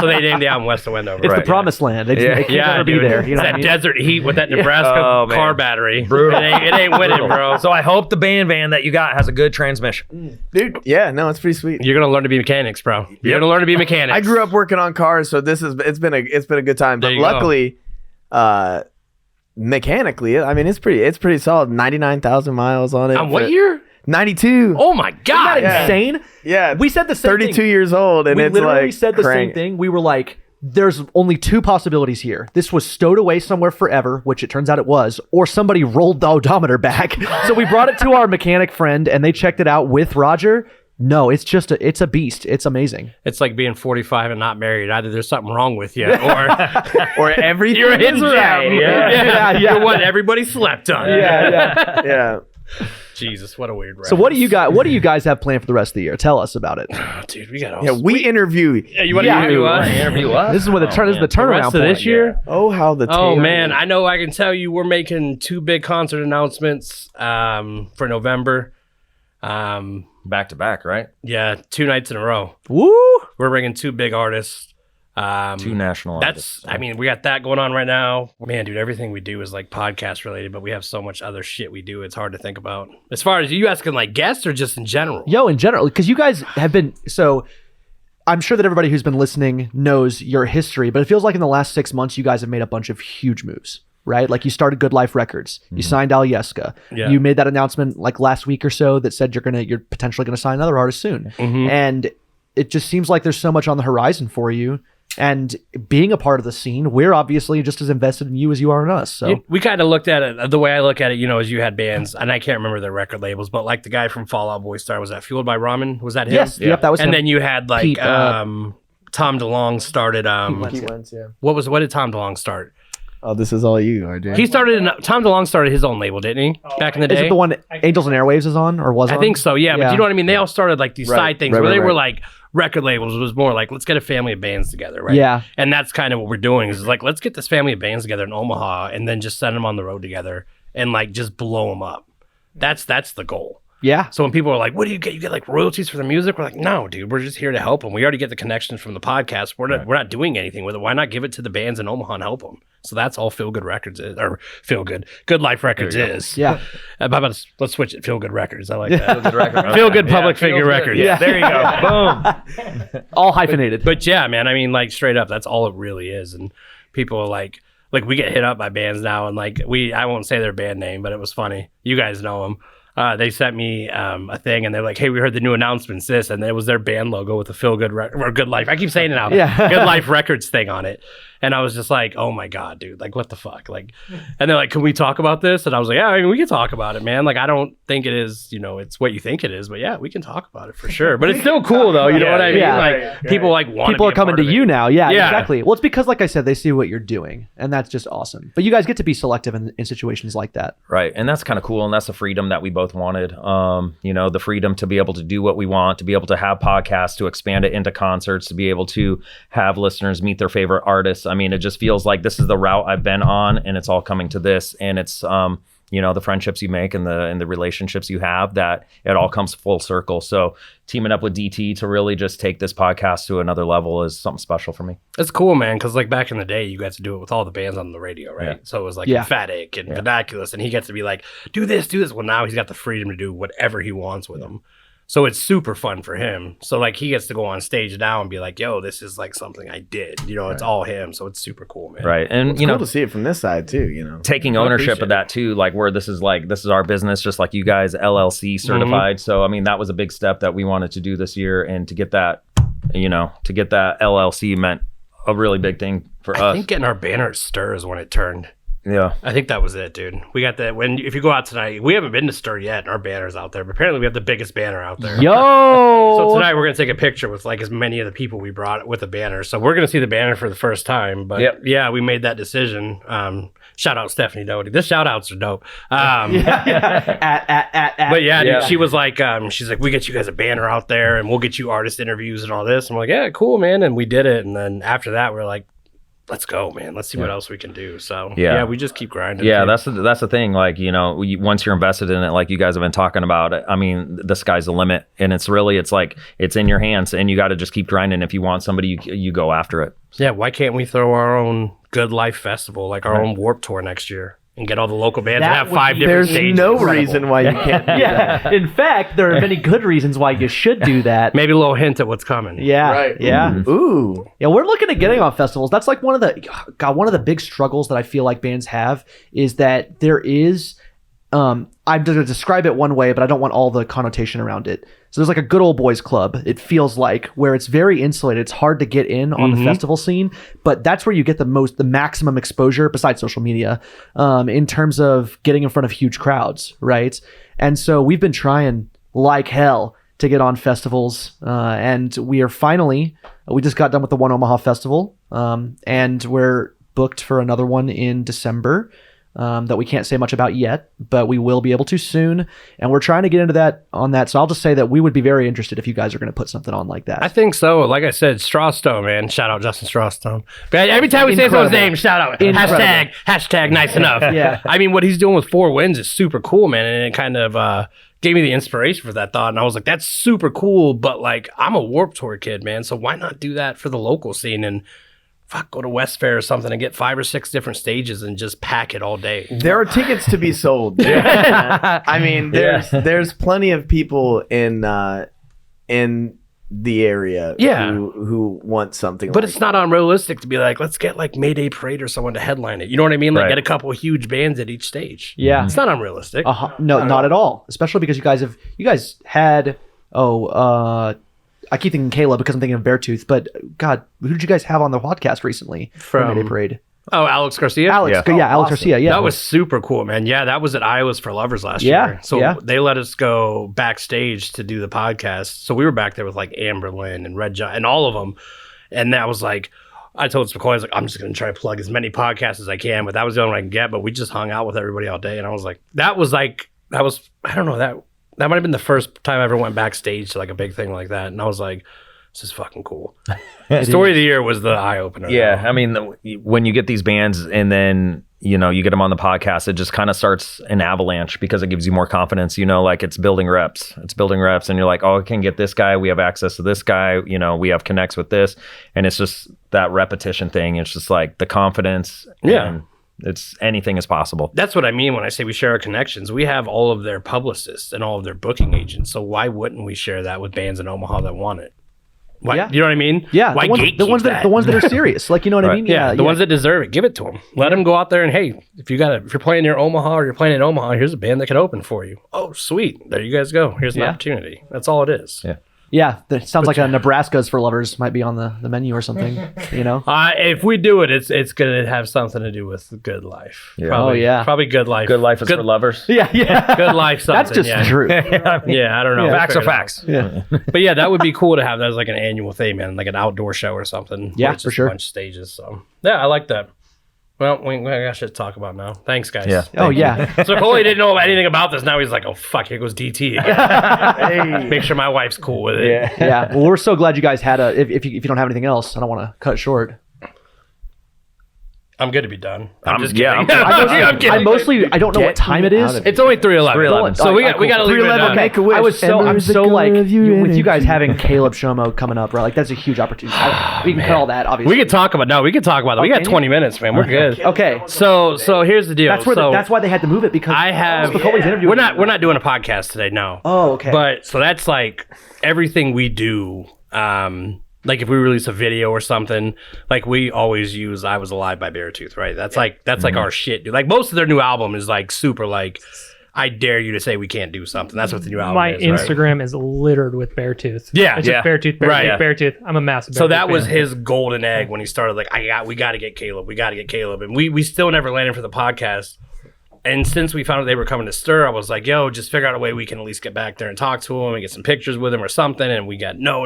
So they named the album West of Wendover. It's Right. the promised land. They Yeah. can never be dude. there. You know It's what I that mean? desert heat with that Nebraska Oh, man. car battery. Brutal. It ain't winning, bro. So I hope the band van that you got has a good transmission. Dude, yeah, no, it's pretty sweet. You're gonna learn to be mechanics, bro. You're gonna learn to be mechanics. I grew up working on cars, so it's been a good time. But There you go. luckily, mechanically, I mean, it's pretty solid. 99,000 miles on it. On what year? 92. Oh my god! Isn't that insane? Yeah, We said the same 32 thing. years old, and We it's literally like said the crank. same thing. We were like, there's only two possibilities here. This was stowed away somewhere forever, which it turns out it was, or somebody rolled the odometer back. So we brought it to our mechanic friend and they checked it out with Roger. No, it's just it's a beast. It's amazing. It's like being 45 and not married. Either there's something wrong with you, or everything you're a hidden is gem. right. Yeah. You're what everybody slept on. Yeah. Jesus, what a weird. So what do you guys have planned for the rest of the year? Tell us about it. dude? We got all. Yeah, we interview. Yeah, you want to Yeah. interview us? Interview us. This is where this is the The turnaround rest of point. this year. Oh, how the Oh tail man, is. I know. I can tell you, we're making 2 big concert announcements for November. Back to back, right? Yeah, 2 nights in a row. Woo! We're bringing 2 big artists. 2 national artists. That's. I mean, we got that going on right now. Man, dude, everything we do is like podcast related, but we have so much other shit we do. It's hard to think about. As far as you asking, like guests or just in general? Yo, in general, because you guys have been so. I'm sure that everybody who's been listening knows your history, but it feels like in the last 6 months, you guys have made a bunch of huge moves, right? Like you started Good Life Records, you signed Alyeska, Yeah. you made that announcement like last week or so that said you're potentially gonna sign another artist soon, and it just seems like there's so much on the horizon for you. And being a part of the scene, we're obviously just as invested in you as you are in us. So We kind of looked at it the way I look at it, is you had bands, and I can't remember their record labels, but like the guy from Fall Out Boy Star, was that Fueled by Ramen? Was that him? yes, yep, that was And him. then you had like Pete, Tom DeLonge started. Pete Wentz, yeah. What did Tom DeLonge start? Oh, this is all you, RJ. He started. Tom DeLonge started his own label, didn't he? Back in the Is day. it the one Angels and Airwaves is on or was I on? think so, yeah. But you know what I mean? They all started like these Right, side things right, where right, they were right. like record labels. It was more like, let's get a family of bands together, right? Yeah. And that's kind of what we're doing is like, let's get this family of bands together in Omaha and then just send them on the road together and like just blow them up. That's the goal. Yeah. So when people are like, what do you get? You get like royalties for the music? We're like, no, dude, we're just here to help them. We already get the connections from the podcast. We're not doing anything with it. Why not give it to the bands in Omaha and help them? So that's all Feel Good Records is, or Good Life Records is. Yeah. How about let's switch it. Feel Good Records. I like that. Good record. Feel Good Public Yeah, Figure feels good. Records. Yeah, there you go. Boom. All hyphenated. But yeah, man, I mean, like straight up, that's all it really is. And people are like we get hit up by bands now, and like I won't say their band name, but it was funny. You guys know them. They sent me a thing, and they're like, "Hey, we heard the new announcements, this," and it was their band logo with the Feel Good or Good Life. I keep saying it now. Yeah. Good Life Records thing on it. And I was just like, oh my God, dude, like what the fuck? Like, and they're like, can we talk about this? And I was like, yeah, I mean, we can talk about it, man. Like, I don't think it is, it's what you think it is, but yeah, we can talk about it for sure. But it's still cool though, you know what I mean? Yeah. Like people like want People are coming to you now. Yeah, Yeah. exactly. Well, it's because, like I said, they see what you're doing, and that's just awesome. But you guys get to be selective in situations like that. Right. And that's kind of cool. And that's the freedom that we both wanted. The freedom to be able to do what we want, to be able to have podcasts, to expand it into concerts, to be able to have listeners meet their favorite artists. I mean, it just feels like this is the route I've been on, and it's all coming to this. And it's, the friendships you make and the relationships you have, that it all comes full circle. So teaming up with DT to really just take this podcast to another level is something special for me. It's cool, man, because like back in the day, you got to do it with all the bands on the radio, right? Yeah. So it was like Yeah. Emphatic and Vernaculus, and he gets to be like, do this. Well, now he's got the freedom to do whatever he wants with them. So it's super fun for him. So like he gets to go on stage now and be like, yo, this is like something I did. It's all him. So it's super cool, man. Right. And, It's cool to see it from this side too, taking ownership of that too, like where this is our business, just like you guys, LLC certified. So I mean, that was a big step that we wanted to do this year, and to get that LLC meant a really big thing for I us. think getting our banner at Stir is when it turned. Yeah. I think that was it, dude. We got that. If you go out tonight, we haven't been to Stir yet, and our banner's out there. But apparently, we have the biggest banner out there. Yo! So tonight we're gonna take a picture with like as many of the people we brought with the banner. So we're gonna see the banner for the first time. But yeah, we made that decision. Shout out Stephanie Doty. The shout outs are dope. At. But yeah, dude, she was like, she's like, we get you guys a banner out there, and we'll get you artist interviews and all this. I'm like, yeah, cool, man. And we did it. And then after that, we're like, let's go, man. Let's see what else we can do. So yeah, we just keep grinding. Yeah, dude. that's the thing. Like, once you're invested in it, like you guys have been talking about, I mean, the sky's the limit, and it's like it's in your hands, and you got to just keep grinding. If you want somebody, you go after it. Yeah, why can't we throw our own Good Life Festival, like our own Warped Tour next year, and get all the local bands and That have would 5 be- different There's stages? no reason why you can't do that. In fact, there are many good reasons why you should do that. Maybe a little hint at what's coming. Yeah. Right. Yeah. Ooh. Yeah, we're looking at getting on festivals. That's like one of the big struggles that I feel like bands have is that there is I'm going to describe it one way, but I don't want all the connotation around it. So there's like a good old boys club, it feels like, where it's very insulated. It's hard to get in on the festival scene, but that's where you get the maximum exposure besides social media, in terms of getting in front of huge crowds, right? And so we've been trying like hell to get on festivals, and we just got done with the One Omaha Festival, and we're booked for another one in December. That we can't say much about yet, but we will be able to soon. And we're trying to get into that. So I'll just say that we would be very interested if you guys are going to put something on like that. I think so. Like I said, Strawstone, man. Shout out Justin Strawstone. But every time we say someone's name, shout out. Hashtag nice enough. Yeah. I mean, what he's doing with Four Winds is super cool, man. And it kind of gave me the inspiration for that thought. And I was like, that's super cool. But like, I'm a Warped Tour kid, man. So why not do that for the local scene? And go to West Fair or something and get 5 or 6 different stages and just pack it all day. There are tickets to be sold. I mean, there's plenty of people in the area who want something But like it's not unrealistic to be like, let's get like Mayday Parade or someone to headline it. You know what I mean? Like get a couple of huge bands at each stage. Yeah. It's not unrealistic. No, not at all. Especially because you guys had I keep thinking Kayla because I'm thinking of Beartooth, but God, who did you guys have on the podcast recently from Mayday Parade? Oh, Alex Garcia? Alex Garcia, yeah. That was super cool, man. Yeah, that was at Iowa's for Lovers last year. So they let us go backstage to do the podcast. So we were back there with like Amber Lynn and Red Giant and all of them. And that was like, I told Spokane, I was like, I'm just going to try to plug as many podcasts as I can, but that was the only one I can get. But we just hung out with everybody all day. And I was like, I don't know, that might have been the first time I ever went backstage to like a big thing like that. And I was like, this is fucking cool. Story of the year was the eye opener. Yeah. I mean, when you get these bands and then, you get them on the podcast, it just kind of starts an avalanche because it gives you more confidence, like it's building reps. And you're like, oh, I can get this guy. We have access to this guy. We have connects with this. And it's just that repetition thing. It's just like the confidence. Yeah. And it's anything is possible. That's what I mean when I say we share our connections. We have all of their publicists and all of their booking agents. So why wouldn't we share that with bands in Omaha that want it? Why, Yeah. You know what I mean? Yeah, Why the ones that are serious, like, you know what I mean? Yeah, the ones that deserve it, give it to them. Let them go out there and hey, if you're playing near Omaha or you're playing in Omaha, here's a band that can open for you. Oh, sweet, there you guys go. Here's an opportunity. That's all it is. Yeah. Yeah, that sounds like a Nebraska's for Lovers might be on the menu or something, If we do it, it's gonna have something to do with Good Life. Yeah. Probably, probably Good Life. Good Life is for lovers. Yeah. Good Life something. That's just true. Yeah, I don't know. Facts Fair are enough. facts. Yeah. But yeah, that would be cool to have that as like an annual thing, man, like an outdoor show or something. Yeah, where it's for just sure. A bunch of stages. So yeah, I like that. Well, we got shit to talk about now. Thanks, guys. Yeah. Oh yeah. So Coley didn't know anything about this. Now he's like, oh fuck, here goes DT again. Make sure my wife's cool with it. Yeah. Well, we're so glad you guys had if you don't have anything else, I don't want to cut it short. I'm good to be done. I'm just yeah, kidding. I'm kidding. I don't know what time it is. It's only 3:11. 3:11. So we got to leave it at 3:11, that. make a wish. I'm so like with you guys having Caleb Shomo coming up, right? Like that's a huge opportunity. We can cut all that, obviously. We could talk about that. We got 20 minutes, man. We're good. Okay. So here's the deal. That's where that's why they had to move it because I have. Spicoli's interviewing. We're not doing a podcast today. No. Oh, okay. But so that's like everything we do. Like if we release a video or something, like we always use "I Was Alive" by Beartooth, right? That's like our shit, dude. Like most of their new album is like super like, I dare you to say we can't do something. That's what the new album My is. Right? Instagram is littered with Beartooth. Yeah, it's yeah. just Beartooth, Right. Beartooth. I'm a massive. So Beartooth that was fan. his golden egg when he started. Like, we got to get Caleb. We got to get Caleb, and we still never landed for the podcast. And since we found out they were coming to Stir, I was like, yo, just figure out a way we can at least get back there and talk to him and get some pictures with him or something. And we got no.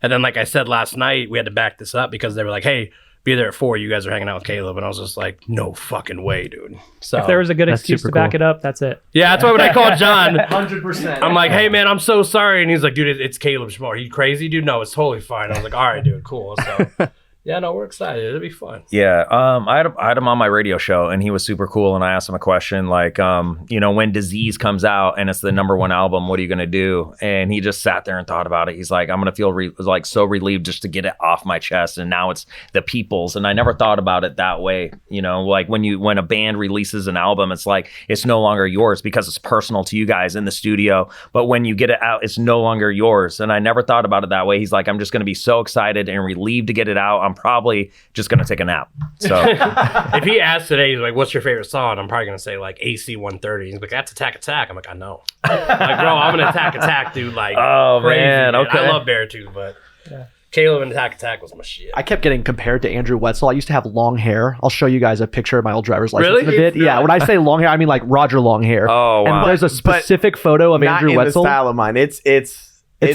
And then, like I said last night, we had to back this up because they were like, hey, be there at 4. You guys are hanging out with Caleb. And I was just like, no fucking way, dude. So If there was a good excuse to back it up, that's it. yeah, that's why when I called John, 100%. I'm like, hey, man, I'm so sorry. And he's like, dude, it's Caleb Schmore. Are you crazy, dude? No, it's totally fine. I was like, all right, dude, cool. So yeah, no, we're excited. It'll be fun. Yeah, I had him on my radio show, and he was super cool. And I asked him a question like, when Disease comes out and it's the #1 album, what are you gonna do? And he just sat there and thought about it. He's like, I'm gonna feel so relieved just to get it off my chest. And now it's the people's. And I never thought about it that way. Like when a band releases an album, it's like it's no longer yours because it's personal to you guys in the studio. But when you get it out, it's no longer yours. And I never thought about it that way. He's like, I'm just gonna be so excited and relieved to get it out. I'm probably just gonna take a nap. So if he asked today, he's like, what's your favorite song? I'm probably gonna say like AC 130. He's like, that's Attack. I'm like, I know. Like, bro, I'm an Attack dude. Like, oh crazy, man, okay. I love Beartooth, but Caleb and Attack was my shit. I kept getting compared to Andrew Wetzel. I used to have long hair. I'll show you guys a picture of my old driver's license in a bit. Yeah, when I say long hair, I mean like Roger long hair. Oh, wow. And there's a specific photo of Not Andrew in Wetzel. the style of mine. It's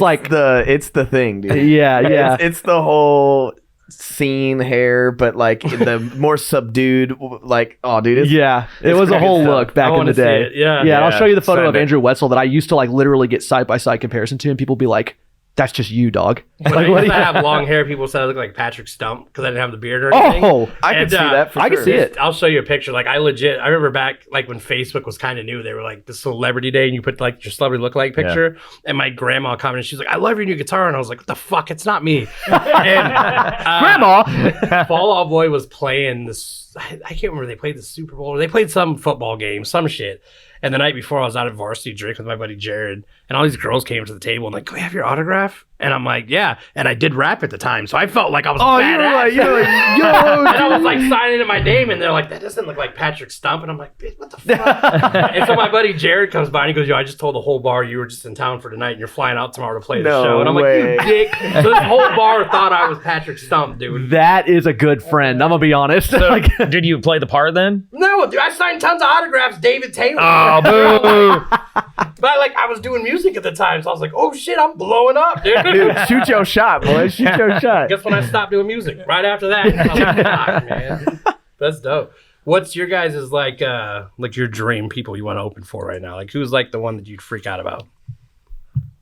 like the thing, dude. Yeah. It's the whole scene hair, but like the more subdued, like, oh dude, it was a whole look back in the day. Yeah, and I'll show you the photo Send of it. Andrew Wetzel that I used to like literally get side-by-side comparison to, and people be like, that's just you, dog. When Like, I what used do to you- have long hair, people said I looked like Patrick Stump because I didn't have the beard or anything. Oh, I can And, see that for I can sure. see it. I'll show you a picture. Like I remember back like when Facebook was kind of new, they were like the celebrity day and you put like your celebrity lookalike picture. And my grandma commented, she's like, I love your new guitar. And I was like, what the fuck? It's not me. And Grandma. Fall Out Boy was playing this. I can't remember. They played the Super Bowl or they played some football game, some shit. And the night before, I was out at Varsity drinking with my buddy Jared, and all these girls came to the table and like, "Can we have your autograph?" And I'm like, "Yeah." And I did rap at the time, so I felt like I was badass. you're like, yo, And I was like signing in my name, and they're like, "That doesn't look like Patrick Stump." And I'm like, "Bitch, what the fuck?" And so my buddy Jared comes by and he goes, "Yo, I just told the whole bar you were just in town for tonight, and you're flying out tomorrow to play the No show." And I'm way. like, "You dick!" So this whole bar thought I was Patrick Stump, dude. That is a good friend. I'm gonna be honest. Like, did you play the part then? No, dude, I signed tons of autographs, David Taylor. Oh, boo. But like I was doing music at the time, so I was like, "Oh shit, I'm blowing up, dude." dude, shoot your shot, boy. Shoot your shot. Guess when I stopped doing music? Right after that. I was like, "Fuck, man. That's dope. What's your guys' like your dream people you want to open for right now? Like who's like the one that you'd freak out about?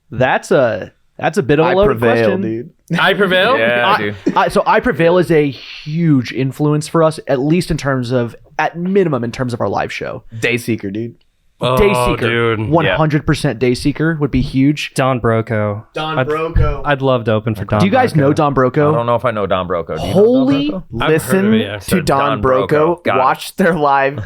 that's a bit of a I loaded prevail, question. dude. I Prevail? Yeah, dude. So I Prevail is a huge influence for us, at least in terms of, at minimum, in terms of our live show. Dayseeker, dude. Dayseeker, dude. 100% Dayseeker would be huge. Don Broco. Broco. I'd love to open for Don. Do you guys Broco. know Don I Broco? don't know if I know Don Broco. Do you Holy know Don Broco? I've Listen heard of it, yeah. to Don Don Broco. Broco. Got it. Watch their live,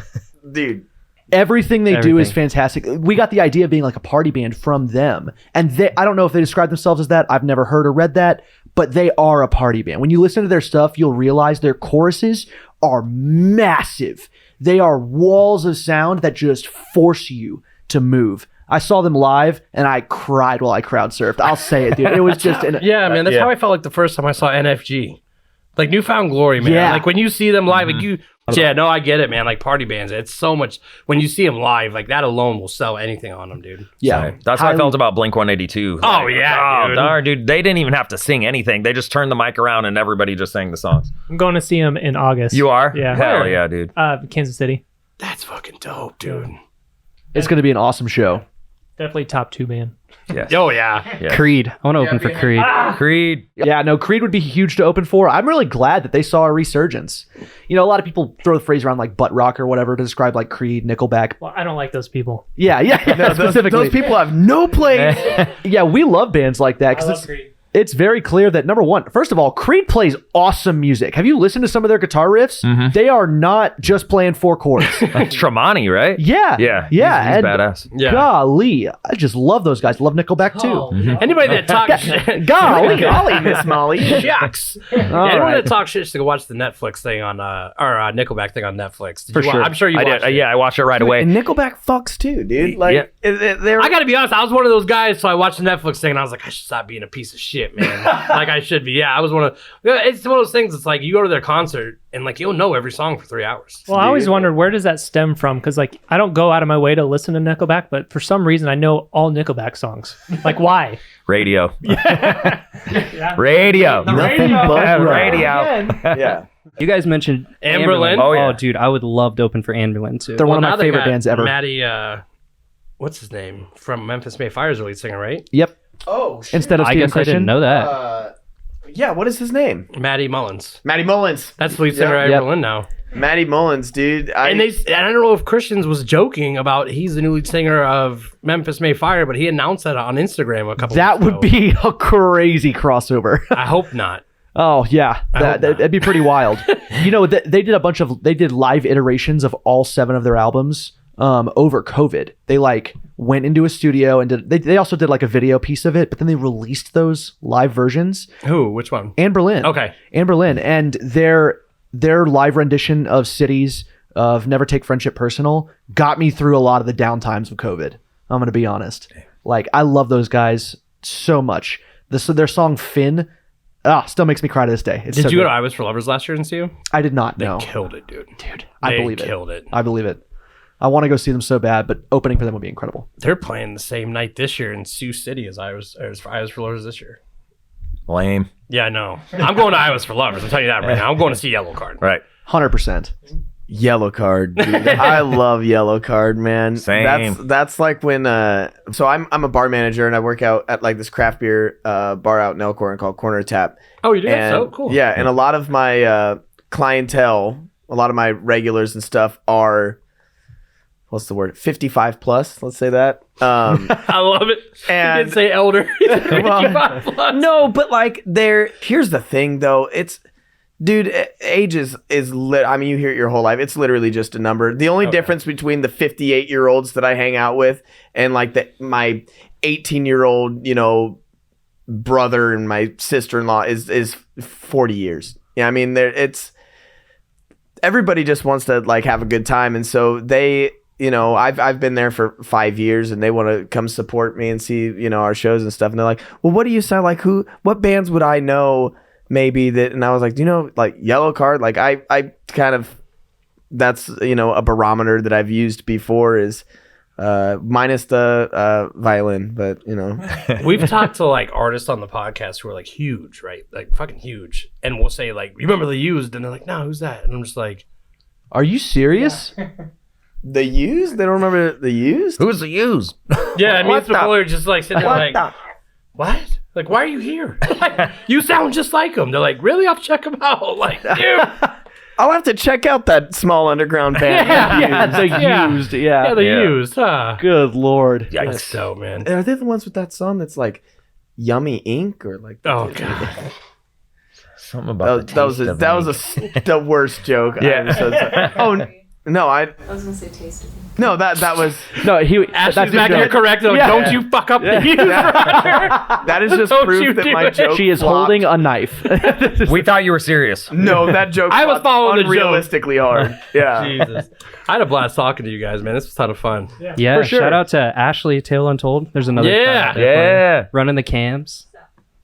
dude. Everything they do is Everything. fantastic. We got the idea of being like a party band from them. And I don't know if they describe themselves as that. I've never heard or read that, but they are a party band. When you listen to their stuff, you'll realize their choruses are massive. They are walls of sound that just force you to move. I saw them live and I cried while I crowd surfed. I'll say it, dude. It was just Yeah, man. That's Yeah. how I felt like the first time I saw NFG. Like Newfound Glory, man. Yeah. Like when you see them live, like you yeah, no, I get it, man. Like party bands, it's so much when you see them live, like that alone will sell anything on them, dude. yeah. That's how I felt about Blink 182. Oh, yeah, Oh, dude. darn, dude. They didn't even have to sing anything. They just turned the mic around and everybody just sang the songs. I'm going to see him in August. You are? Yeah. Hell yeah, dude. Kansas City. That's fucking dope, dude. It's going to be an awesome show. Definitely top 2 band. Yes. Oh yeah. Yeah. Creed. I want to open for Creed. Creed. Yeah, no, Creed would be huge to open for. I'm really glad that they saw a resurgence. You know, a lot of people throw the phrase around like butt rock or whatever to describe like Creed, Nickelback. Well, I don't like those people. Yeah, No, specifically. those people have no place. Yeah, we love bands like that because it's very clear that number one, first of all, Creed plays awesome music. Have you listened to some of their guitar riffs? They are not just playing 4 chords. Tremonti, right? Yeah, Yeah. yeah. He's and badass. Yeah. golly, I just love those guys. Love Nickelback too. Anybody that talks shit, Golly, Miss Molly. shucks. Anyone right. that talks shit should go watch the Netflix thing on Nickelback thing on Netflix. Did For you sure. I'm sure you I watched did. it. Yeah, I watched it right away. And Nickelback fucks too, dude. Like, they're I gotta be honest, I was one of those guys, so I watched the Netflix thing and I was like, I should stop being a piece of shit, man. Like I should be. Yeah, I was one of it's one of those things, it's like you go to their concert and like you'll know every song for 3 hours. Well, I always wondered, where does that stem from? Because like I don't go out of my way to listen to Nickelback, but for some reason I know all Nickelback songs. Like why? Radio. Radio. nothing but radio. yeah. You guys mentioned Anberlin? Oh, yeah. dude, I would love to open for Anberlin too. They're one of now my they favorite got bands ever. Maddie, what's his name? From Memphis May Fire's the lead singer, right? Yep. Oh, shit. Instead of I Steven guess I didn't Christian. know that. Yeah, what is his name? Maddie Mullins. Matty Mullins. That's the lead singer Yeah. at Yep. Anberlin now. Matty Mullins, dude. And I don't know if Christians was joking about he's the new lead singer of Memphis May Fire, but he announced that on Instagram a couple That weeks would ago. be a crazy crossover. I hope not. Oh yeah, hope not. that'd be pretty wild. You know, they did live iterations of all 7 of their albums over COVID. They like went into a studio and they also did like a video piece of it, but then they released those live versions. Who? Which one? Anberlin. Okay. Anberlin, and their live rendition of Cities of Never Take Friendship Personal got me through a lot of the downtimes of COVID. I'm gonna be honest. Like I love those guys so much. Their song Finn. Still makes me cry to this day. It's Did so you go good. to I Was for Lovers last year and see him? I did not. They No, killed it, dude. I They believe it. killed it. I believe it. I want to go see them so bad, but opening for them would be incredible. They're playing the same night this year in Sioux City as I Was for Lovers this year. Lame. Yeah, I know. I'm going to I Was for Lovers. I'm telling you that right now. I'm going to see Yellow Card. Right. 100%. Yellow Card, dude. I love Yellow Card, man. Same. That's like when so I'm a bar manager and I work out at like this craft beer bar out in Elkhorn called Corner Tap. Oh, you do? And, So cool. Yeah, and a lot of my clientele, a lot of my regulars and stuff are what's the word? 55 plus, let's say that. I love it. And- You didn't say elder. Well, 55 plus. No, but like here's the thing though. It's dude, age is I mean, you hear it your whole life. It's literally just a number. The only difference between the 58-year-olds that I hang out with and like my 18-year-old, you know, brother and my sister-in-law is 40 years. Yeah, I mean, it's everybody just wants to like have a good time, and so they, you know, I've been there for 5 years, and they want to come support me and see, you know, our shows and stuff. And they're like, "Well, what do you sound like? What bands would I know maybe that?" And I was like, "You know, like Yellow Card, like I kind of, that's, you know, a barometer that I've used before is minus the violin, but you know." We've talked to like artists on the podcast who are like huge, right? Like fucking huge. And we'll say like, "You remember The Used?" And they're like, "No, who's that?" And I'm just like, Are you serious? The Used? They don't remember The Used? Who's the Used? yeah, I mean, What the- people are just like sitting there like, what? Like, why are you here? Like, you sound just like them. They're like, really? I'll check them out. Like, dude. I'll have to check out that small underground band. Yeah, the used. Yeah. Yeah, The Yeah. Used. Huh? Good lord. That's so, man. Are they the ones with that song that's like Yummy Ink or like? Oh, God. Something about That was the worst joke. I ever said. Oh no, I was gonna say taste of it. no that was No, Ashley's that's back his here joke. correct. They're like, Yeah. don't you fuck up The Used, Roger. that is just Don't proof you that do my it. joke. She is flopped. holding a knife. We thought you were serious. No, that joke. I was flopped following the joke. unrealistically hard. Yeah. Jesus. I had a blast talking to you guys, man. This was a ton of fun. Yeah, For sure. shout out to Ashley Tale Untold. There's another Yeah. crowd out there Yeah. running the cams.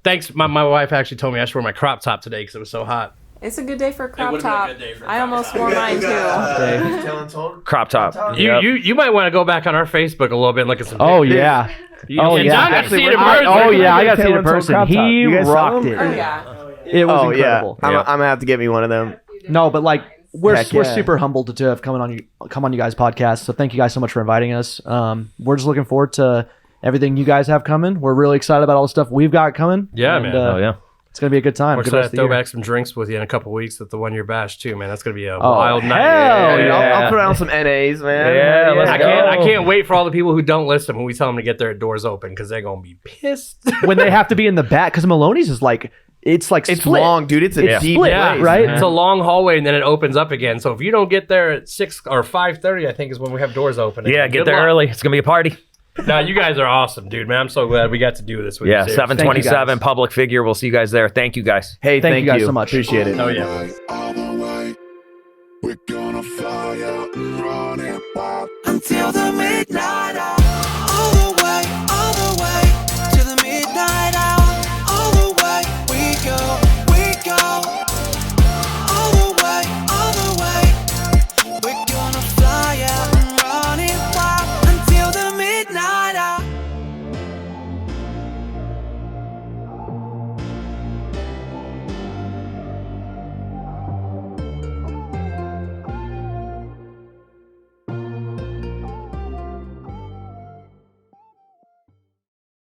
Thanks. My wife actually told me I should wear my crop top today because it was so hot. It's a good day for a crop would've been a top. good day for a I crop almost wore mine too. Crop top. You might want to go back on our Facebook a little bit and look at some Oh pictures. yeah. You- Oh, and yeah. John got to Actually, see it we're in not- person. Oh yeah, I got to see it Taylor in Untold person. crop top. He You guys sell rocked them? it. Oh yeah. It was Oh yeah. incredible. I'm gonna have to get me one of them. No, but like we're Heck we're yeah. super humbled to have come on you guys' podcast. So thank you guys so much for inviting us. We're just looking forward to everything you guys have coming. We're really excited about all the stuff we've got coming. Yeah, And, man. Oh yeah. It's going to be a good time. We're Good excited rest to of the throw year. back some drinks with you in a couple weeks at the 1 year bash too, man. That's gonna be a Oh, wild night. hell yeah. I'll put on some NAs, man. Yeah, let's I go. can't wait for all the people who don't listen when we tell them to get their doors open because they're gonna be pissed. When they have to be in the back, because Maloney's is like, it's It's split. long, dude. It's a It's deep split, place, right? man. It's a long hallway and then it opens up again. So if you don't get there at 6 or 5:30, I think is when we have doors open. Yeah, again. get Good there luck. early. It's gonna be a party. No, you guys are awesome, dude, man. I'm so glad we got to do this with Yeah, you. seriously. 727 public figure. We'll see you guys there. Thank you guys. Hey, Thank you guys so much. Appreciate it. Oh yeah. All the way. We're gonna fly out and run it back. Until the midnight hour.